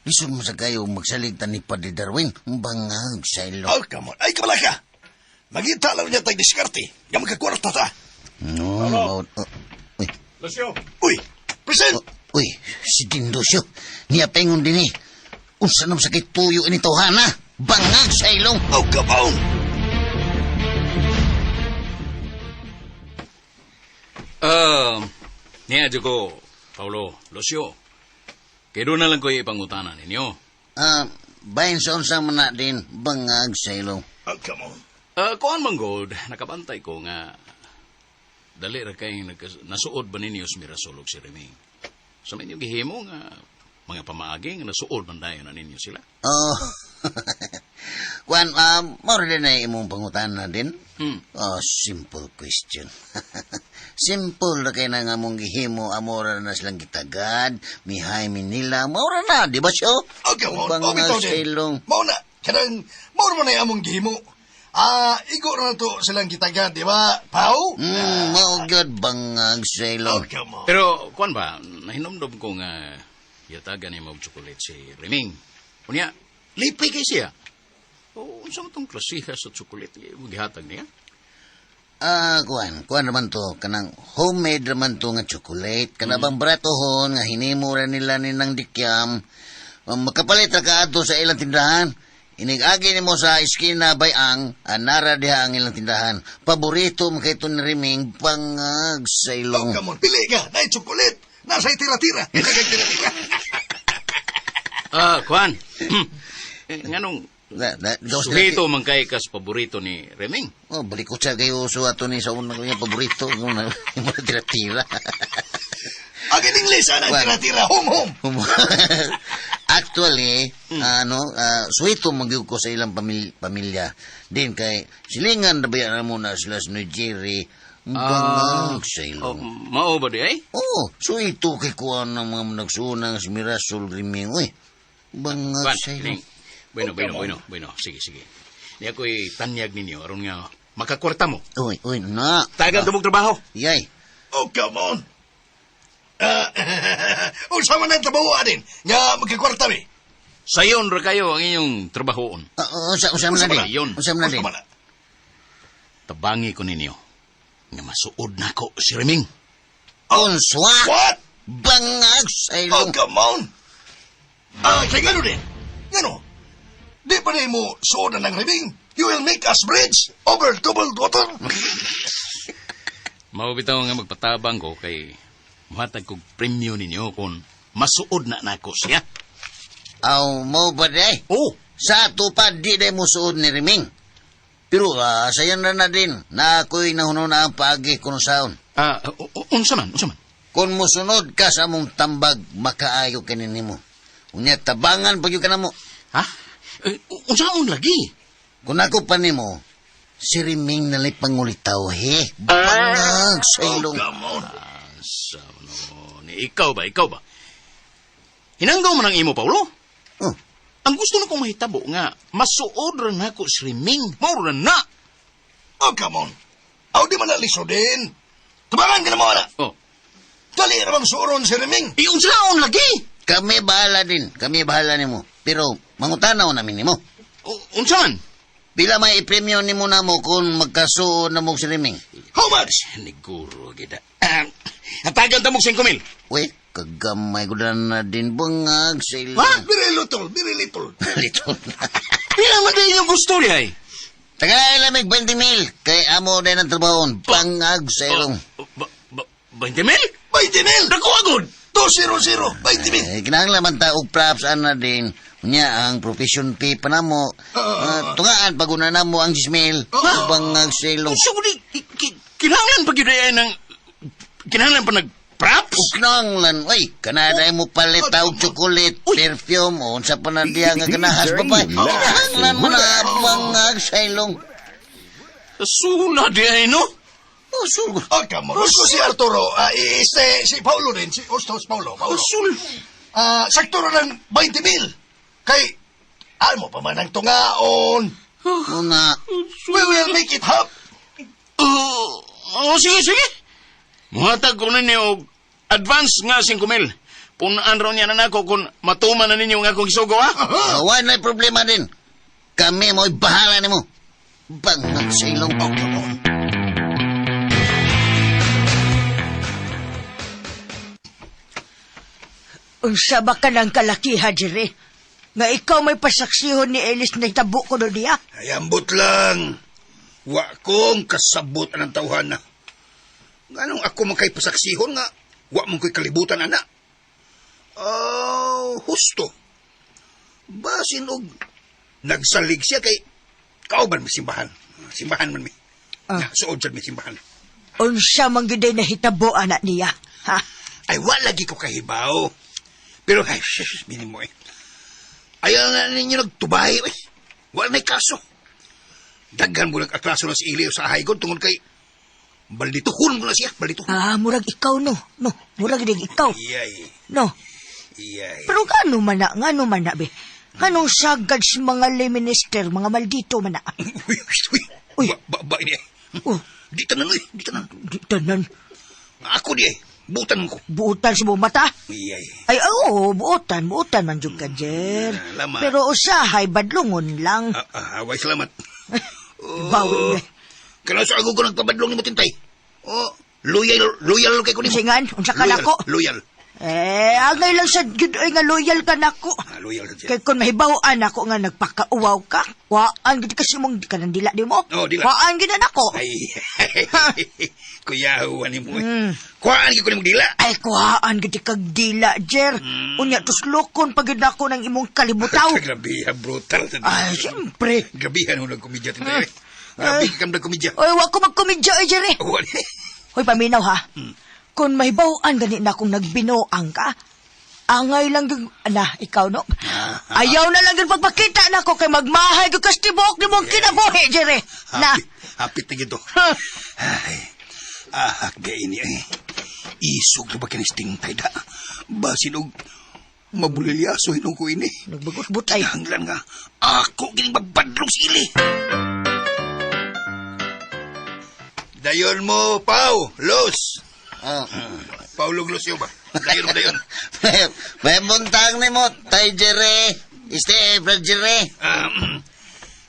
Lisod mo sa kayo magsaligtan ni Padre Darwin. Bangag sa ilo. Oh, come on. Ay, kabala ka. Magita lang niya tayo diskarte. Nga magkakwarta ta. No, uy. Lasyo. Uy, present. Uy, si Dindo siyo. Niya pengon din eh. Unsa nam sakit tuyo ini tohana. Bangag sa ilong. Oh, kabaon. Niya ko, Paulo, Lucio. Kaya doon na lang ko ipangutanan ninyo. Bayan sa unsang mana din, bangag sa ilong. Oh, come on. Kuan man God, nakabantay ko nga dali ra kay nasuod ba ninyo sa mirasulog si Reming. Sa inyo gihimo nga mga pamaagi nga nasuod man dayon na ninyo sila. Kuan, mauro din na imong pangutanan din. Simple question. Simple na kay na nga mong gihimo, amora na silang gitagad, mihay minila, maura na, di ba siyo? Okay, mo. Banga sa ilong. Mauna, kanang, mauna mo na yung among gihimo. Igo na to silang gitagad, di ba, Pao? Maugad bangag sa ilong. Okay, mo. Pero, kuan ba, nahinomdom ko nga yatagan ni Maug Chocolate si Reming. Kunya, lipay kay siya. O, saan itong klasiha sa chocolate? Maghihatag niya? Kuan naman to, kanang homemade naman to nga chocolate, kanabang bratohon, nga hinimura nila ninang dikyam, makapalit ra ka ato sa ilang tindahan, inigagi nimo sa iskina bayang, anara diha ang ilang tindahan, paborito mo kay ito ni Riming, pangag sa ilong. Come on, pili ka, na chocolate, nasa tira-tira, tira-tira. Kuan, nganong, suhito man kay kas paborito ni Reming. Balik ko siya kayo uso ato ni sa unang yung paborito. Yung tira-tira. Ang English, tira-tira, home. Actually, suwito magyug ko sa ilang pamilya. Din kay silingan na bayan muna sila sa New Jerry. Bangag sa ilong. Mao ba di ay? Suwito kay kuha ng mga nagsunang si Mirasol Riming. Bangag sa ilong. Bueno. Sige. Di ako'y tanyag ninyo, aron nga makakwarta mo. Uy, na. Tagan tumog trabaho. Yay. Oh, come on. Sama na ang trabaho din. Nga magkakwarta mi. Sayon ra kayo ang inyong trabahoon. Usam na din. Tabangi ko ninyo. Nga masuod na ko si Reming. Unswa? What? Bangag sa ilong. Come on. Kaya gano'n din. Gano'n. Di pa rin mo suodan ng Reming. You will make us bridge over double water. Mabitaw nga magpatabang ko kay muhatag kong premyo ninyo kung masuod na nako siya. Mo ba day? Sa tupad di day mo suod ni Reming. Pero sayan na din na ako'y nahuno na ang paagi kung saon. Unsa man? Kung musunod ka sa mong tambag, makaayo kanin mo. Unya tabangan pag ka na mo. Unsaon lagi? Kung ako pa nimo, si Riming nalay pangulitaw, bangag sa ilong. Ikaw ba? Hinanggaw man ang imo, Paulo? Ang gusto na kong mahitabo nga, masuod rin ako si Riming. Mauro na. Come on. Di man naliso din. Tabangan ka na mo, anak. Dali ramang suoron si Reming. Unsaon lagi? Kami bahala din. Kami bahala nimo. Pero mangutanaw namin nimo. Unsaman? Bila may ipremyo nimo na mo kung magkasuod na mo si Reming? How much? Niguro, gida. Hatagan ta mo 5,000. Uy, kagamay ko na din bangag sa ilong. Very little. Little. Pila man din yung gusto niya eh. Tagay lamig 20,000. Kay amo din ang trabahon. Bangag sa ilong. 20,000? 20,000? Naku agod. 200, 20,000. Kinahanglan ta og props ana din. Unya ang profession fee pa namo. Tungaan paguna namo ang 10,000. Bangag sa ilong. So kinahanglan pa gyud ay nang kinahanglan pa nag-props? Kinahanglan. Uy, kanaday mo palit og chocolate, perfume, o unsa pa na diya nga ganahas babay. Kinahanglan mo na bangag sa ilong. Sula di ay no? Usul. Come on. Gusto si Arturo. Si Paulo din. Si Paulo. Usul. Sakto na ng 20,000. Kay, mo pa man ang tungaon. Una. We will make it hop. Sige. Muhatag ko ninyo advance nga 5,000. Punaan raw niya na ako kung matuman na ninyo nga akong isugo, ha? Wala problema din. Kami mo'y bahala ni mo. Bangag sa ilong. Come on. Unsa ba ka ng kalakiha, Jerry? Nga ikaw may pasaksihon ni Ellis na itabo ko no diya? Ayambot lang. Wa kong kasabot anang tauhan na. Ganong ako makay pasaksihon nga, wa mong ko'y kalibutan, anak. Husto. Basin og nagsalig siya kay kauban may simbahan. Simbahan man mi. Suod siya may simbahan. Unsa man giday na hitabo anak niya, ha? Ay, wa lagi ko kahibaw. Pero, minimo Ayaw na ninyo nagtubay, Wala may kaso. Daghan mo nag-aklaso na si Ili sa haygon tungod kay baldituhon mo na siya, baldituhon. Murag ikaw, no. No, murag dig ikaw. Iyay. No. Iyay. Pero ngano man na, be? Anong sagad sa mga lay minister, mga maldito man na? Uy. Ba ini. Oh. Di tanan, uy. Di tanan. Di tanan. Ako di buutan mo ko. Buutan sa mong mata? Iyay. Ay, oo, buutan man jud ka, Jer. Lama. Pero usahay, badlungon lang. Away, salamat. Bawi na. Kaya sa ako ko nagpabadlong ni mo, Tintay. Loyal kay ko ni mo. Singan, unsa ka nako? Loyal. Agay lang sa jud ay nga loyal ka nako. Loyal ka siya. Kay kun mahibaw-an ako nga nagpakauwaw ka, waan gid kasi mong di ka nang dila di mo. Dila. Waan gid nako. Ay, kuyahuan ni mo. Kuhaan gid ko ni mo dila. Ay, kuhaan gid kag dila, Jer. Unya tuslokon pagid nako ng imong kalibutaw. Grabihan, brutal. Ay, siyempre. Grabihan mo nagkomedya, Tintay. Grabe ka nagkomedya. Oy, wa ko magkomedya, Jer. Hoy, paminaw ha. Kung mahibaw-an gani na kung nagbinoang ka, angay lang yung, ikaw no? Ayaw na lang yung pagpakita na ko kay magmahay ko kastibok ni mong kinabuhi, Jere. Na. Hapit na gito. Ay, gaya niya eh. Isog na ba kinisting tayo da? Basin og mabulilyaso hinong ko ini. Nagbagot-but ay. Hanglan nga, ako gining mabadlong sili. Dayon mo, Pau, Los. Paulo Glosio ba? Dayon. May buntang ni mo, tay Jere. Brad Jere.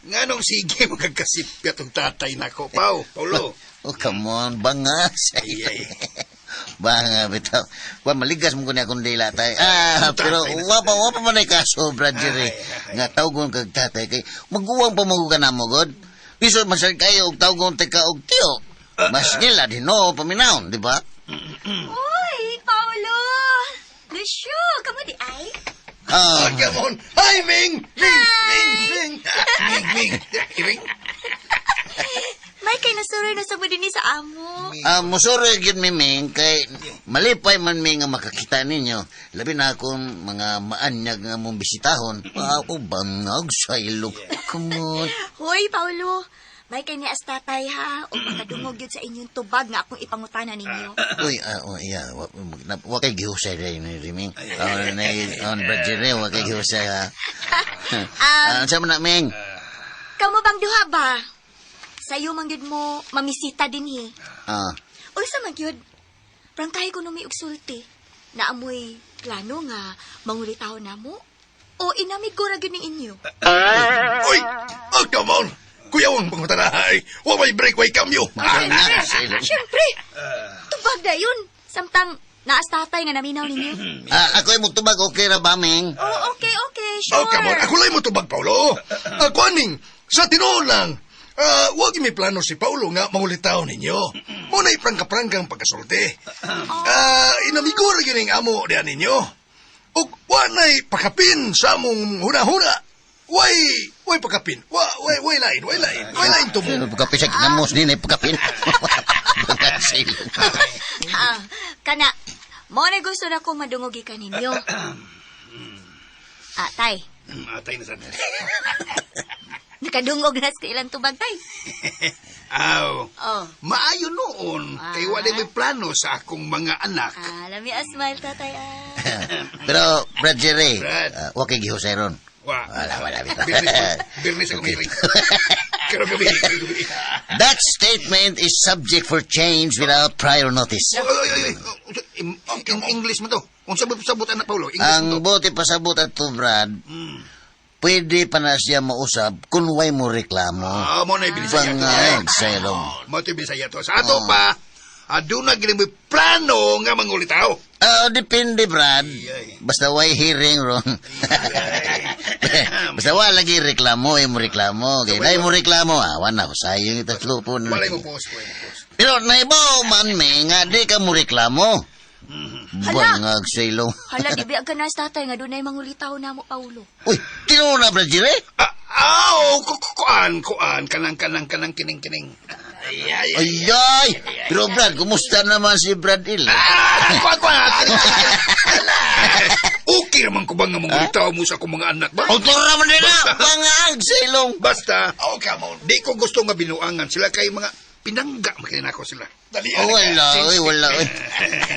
Nga nung sige magkakasip ka itong tatay na ko, Paulo. Come on, bangas. Banga, bitaw. Maligas mo ko niya kung dila tay. Pero wapa man ay kaso, Brad Jere. Nga tawgon kag tatay kay maguwang pa mo ka na mo, God. Piso masal kayo, tawgon tay ka og tiyo. Mas nila din, no, paminaon, di ba? Uy, Paulo! Lucio, kamu di ay? Come on! Hi, Ming! Ming! May kay nasuroy na sa din sa amo. Musuroy yun, Ming, kay malipay man Ming nga makakita ninyo. Labi na akong mga maanyag nga mong bisitahon. Ako bangag sa ilog. Come on. Hoy, Paulo! May kay ni astatay ha, o makadungog yun sa inyong tubag nga akong ipangutana ninyo. Uy, yeah, wakay gihusay rin ni Riming. Brad Jere, wakay gihusay ha. Saan mo na, Ming? Kamu bang duha ba? Sa'yo mangyod mo mamisita din hi. Uy, sa mangyod, prangkahi ko numi og sulti, na amoy plano nga mangulitaw na mo, o inamig ko ra gyud ning inyo. Uy! Come on! Kuyawang pangutanahay. Huwag may break, way kamyo. Siyempre. Tubag na yun. Samtang naastatay nga naminaw ninyo. Ako ay mutubag, okay ra ba, Ming? Okay, sure. Come on. Ako lang mo tubag, Paulo. Ako aning, sa tinoon lang. Huwag may plano si Paulo nga mangulitaw ninyo. Muna iprangka-prangkang pagkasulti. Inamigura yun ang amo diyan ninyo. O wanay pakapin sa among huna-huna. Way pakapin. Way lain tumo. Pakapin sa kinamos din ay pakapin. Kana, mo na gusto na kong madungogi ka ninyo. Tay. Tay na sana. Nakadungog na sa ilang tubag, tay. Maayo noon. Kay wala may plano sa akong mga anak. Lami a smile, tatay. Pero, Brad Jere, wakay gihusay ron. Wala. Birnis ako ngayon. That statement is subject for change without prior notice. English mo to. Kung sabot na, Paulo. Ang buti pasabot at to, Brad, pwede pa na siya mausap kung way mo reklamo. Mo na ibinisaya to. Bangag, Sailong. Mo ito ibinisaya to. Sa ato pa, doon na giling may plano nga mangulitaw. Depende, Brad. Basta way hearing ron. Basta wala lagi reklamo, mo reklamo. Kaya dahil mo reklamo, wala ko sayang ito slupon. Walay mo post. Pero naibaw man, nga di ka mo reklamo. Bangag, Sailong. Hala, di biag ka na sa tatay nga doon ay mangulitaw na mo, Paulo. Uy, tinuro na, Brad Jere? Kuan. Kanang kining. Ay! Pero Brad, kumusta naman si Brad Il? Okay naman ko ba nga mangulitaw mo sa akong mga anak ba? Autora man nila, bangag sa ilong. Basta, di ko gusto nga binuangan sila kay mga pinangga makinan ako sila. Dali, Wala.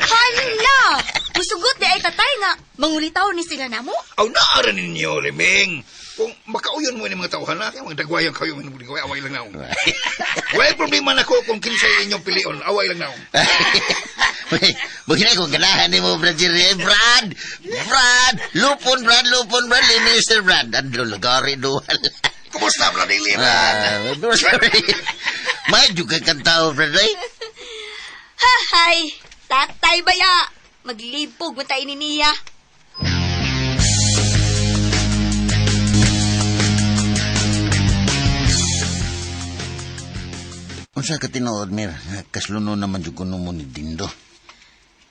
Hala! Musugot di ay tatay nga. Mangulitaw ni sila namo? Aw, naaran ninyo, Remeng. Kung makauyon mo ni mga tauhan na, kaya mga dagwayang kayo, away lang naong. Wala problema na ko kung kinsay inyong pilion, away lang naong. Bagay kung ganahan ni mo, Brad Jerry. Brad! Lupon, Brad, Mr. Brad. Andro, lagari, duwal. Kumusta, Brad Ili? Medyo kay kantao, Brad, ay? Hahay! Tatay baya! Maglibog mo tayo ni niya. Unsa ka tinuod, Mir? Kasluno naman yung kuno mo ni Dindo.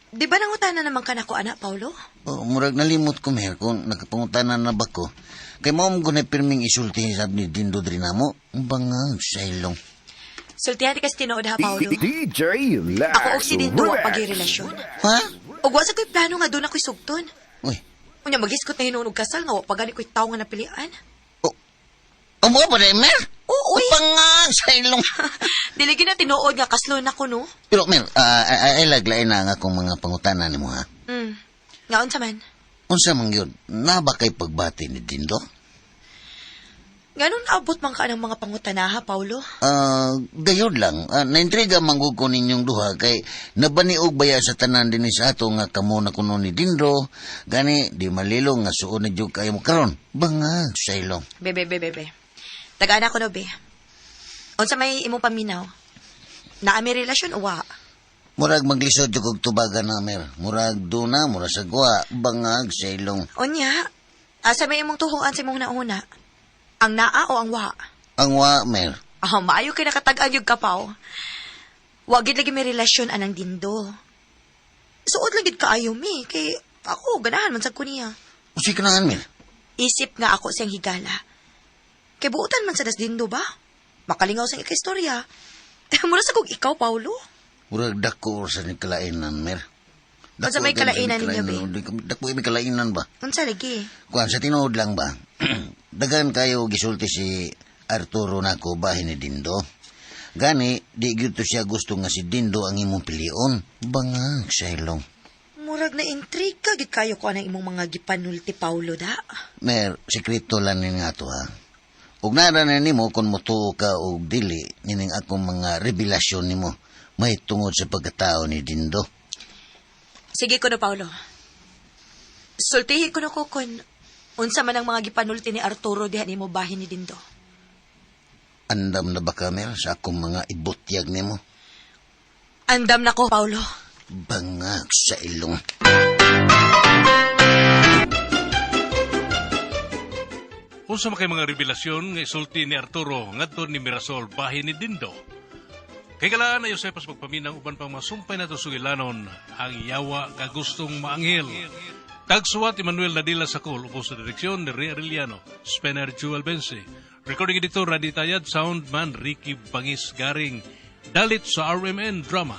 Di ba nangutana naman ka na ko, anak, Paulo? Murag nalimot ko, Mir, kung nakapangutanan na ba ko. Kay mo ko na pirming isulti hisab ni Dindo diri namo. Bangag sa ilong. Sultihan di kasi tinuod ha, Paulo. DJ Lax Ako og si Dindo ang Rebex. pagrelasyon. Ha? Og wasa ko'y plano nga doon ako'y sugton. Uy. Unya magiskot na hinunog kasal nga wa pagani ko'y tao nga napilian. Amo ba na, Mir? Oo, uy. Bangag sa ilong. Diligi na tinuod nga kaslo na ko, no? Pero, Mir, ay laglain na nga akong mga pangutanan ni mo, ha? Ngaon sa man. Unsa man yun, na ba kay pagbati ni Dindo? Ganon naabot man ka ng mga pangutanaha, Paulo? Gayod lang. Naintriga manggug ko ninyong duha kay nabaniog baya sa tanan din sa ato nga kamo na kuno ni Dindo. Gani, di malilong nga suon na jug kayo mo karon. Bangag sa ilong. Bebe. Tagaan ako no, be. Unsa may imong paminaw? Naami relasyon o wa? Murag maglisod jug og tubagan na, Mer. Murag duna, murag sagwa. Bangag sa ilong. Onya, asa may imong tuhuan sa imong nauna? Ang naa o ang wa? Ang wa, Mer. Maayo kay nakatag-an yung kapaw. Wagid lagi may relasyon anang Dindo. Suod lang gid kaayo mi, kay ako ganahan man sad ko niya. Usi ka na, Mer. Isip nga ako siyang higala. Kay buutan man sa das Dindo ba? Makalingaw sa ika-istorya. Mura sa kong ikaw, Paulo. Murag dako sa ni kalainan, Mer. Unsa may kalainan ninyo, be? Dako may kalainan ba? Unsa lagi? Kuan sa tinuod lang ba? Dagan kayo gisulti si Arturo nako bahin ni Dindo. Gani, di gyud to siya gusto nga si Dindo ang imong pilion. Bangag sa ilong. Murag na intriga gid kayo ko anang imong mga gipanulti, Paulo, da. Mer, sekreto lang ni nga to, ha. Ug nara na nimo kung motuo ka og dili nining akong mga revelasyon nimo may tungod sa pagkatao ni Dindo. Sige ko na, Paulo. Sultihin ko na ko kung unsa man ang mga gipanulti ni Arturo diha nimo bahin ni Dindo. Andam na ba ka, Mer, sa akong mga ibutyag nimo? Andam na ko, Paulo. Bangag sa ilong. Unsa man kay mga revelasyon nga isulti ni Arturo ngadto ni Mirasol bahin ni Dindo. Kay kalaan ayo sa pagpaminang uban pang masumpay nato sugilanon ang yawa nga gustong maanghel. Tagsuwat Emmanuel Nadila Sakol upos sa direksyon ni Ria Arellano, Spener Jewel Bense. Recording editor Raditayad, soundman Ricky Bangis Garing. Dalit sa RMN Drama.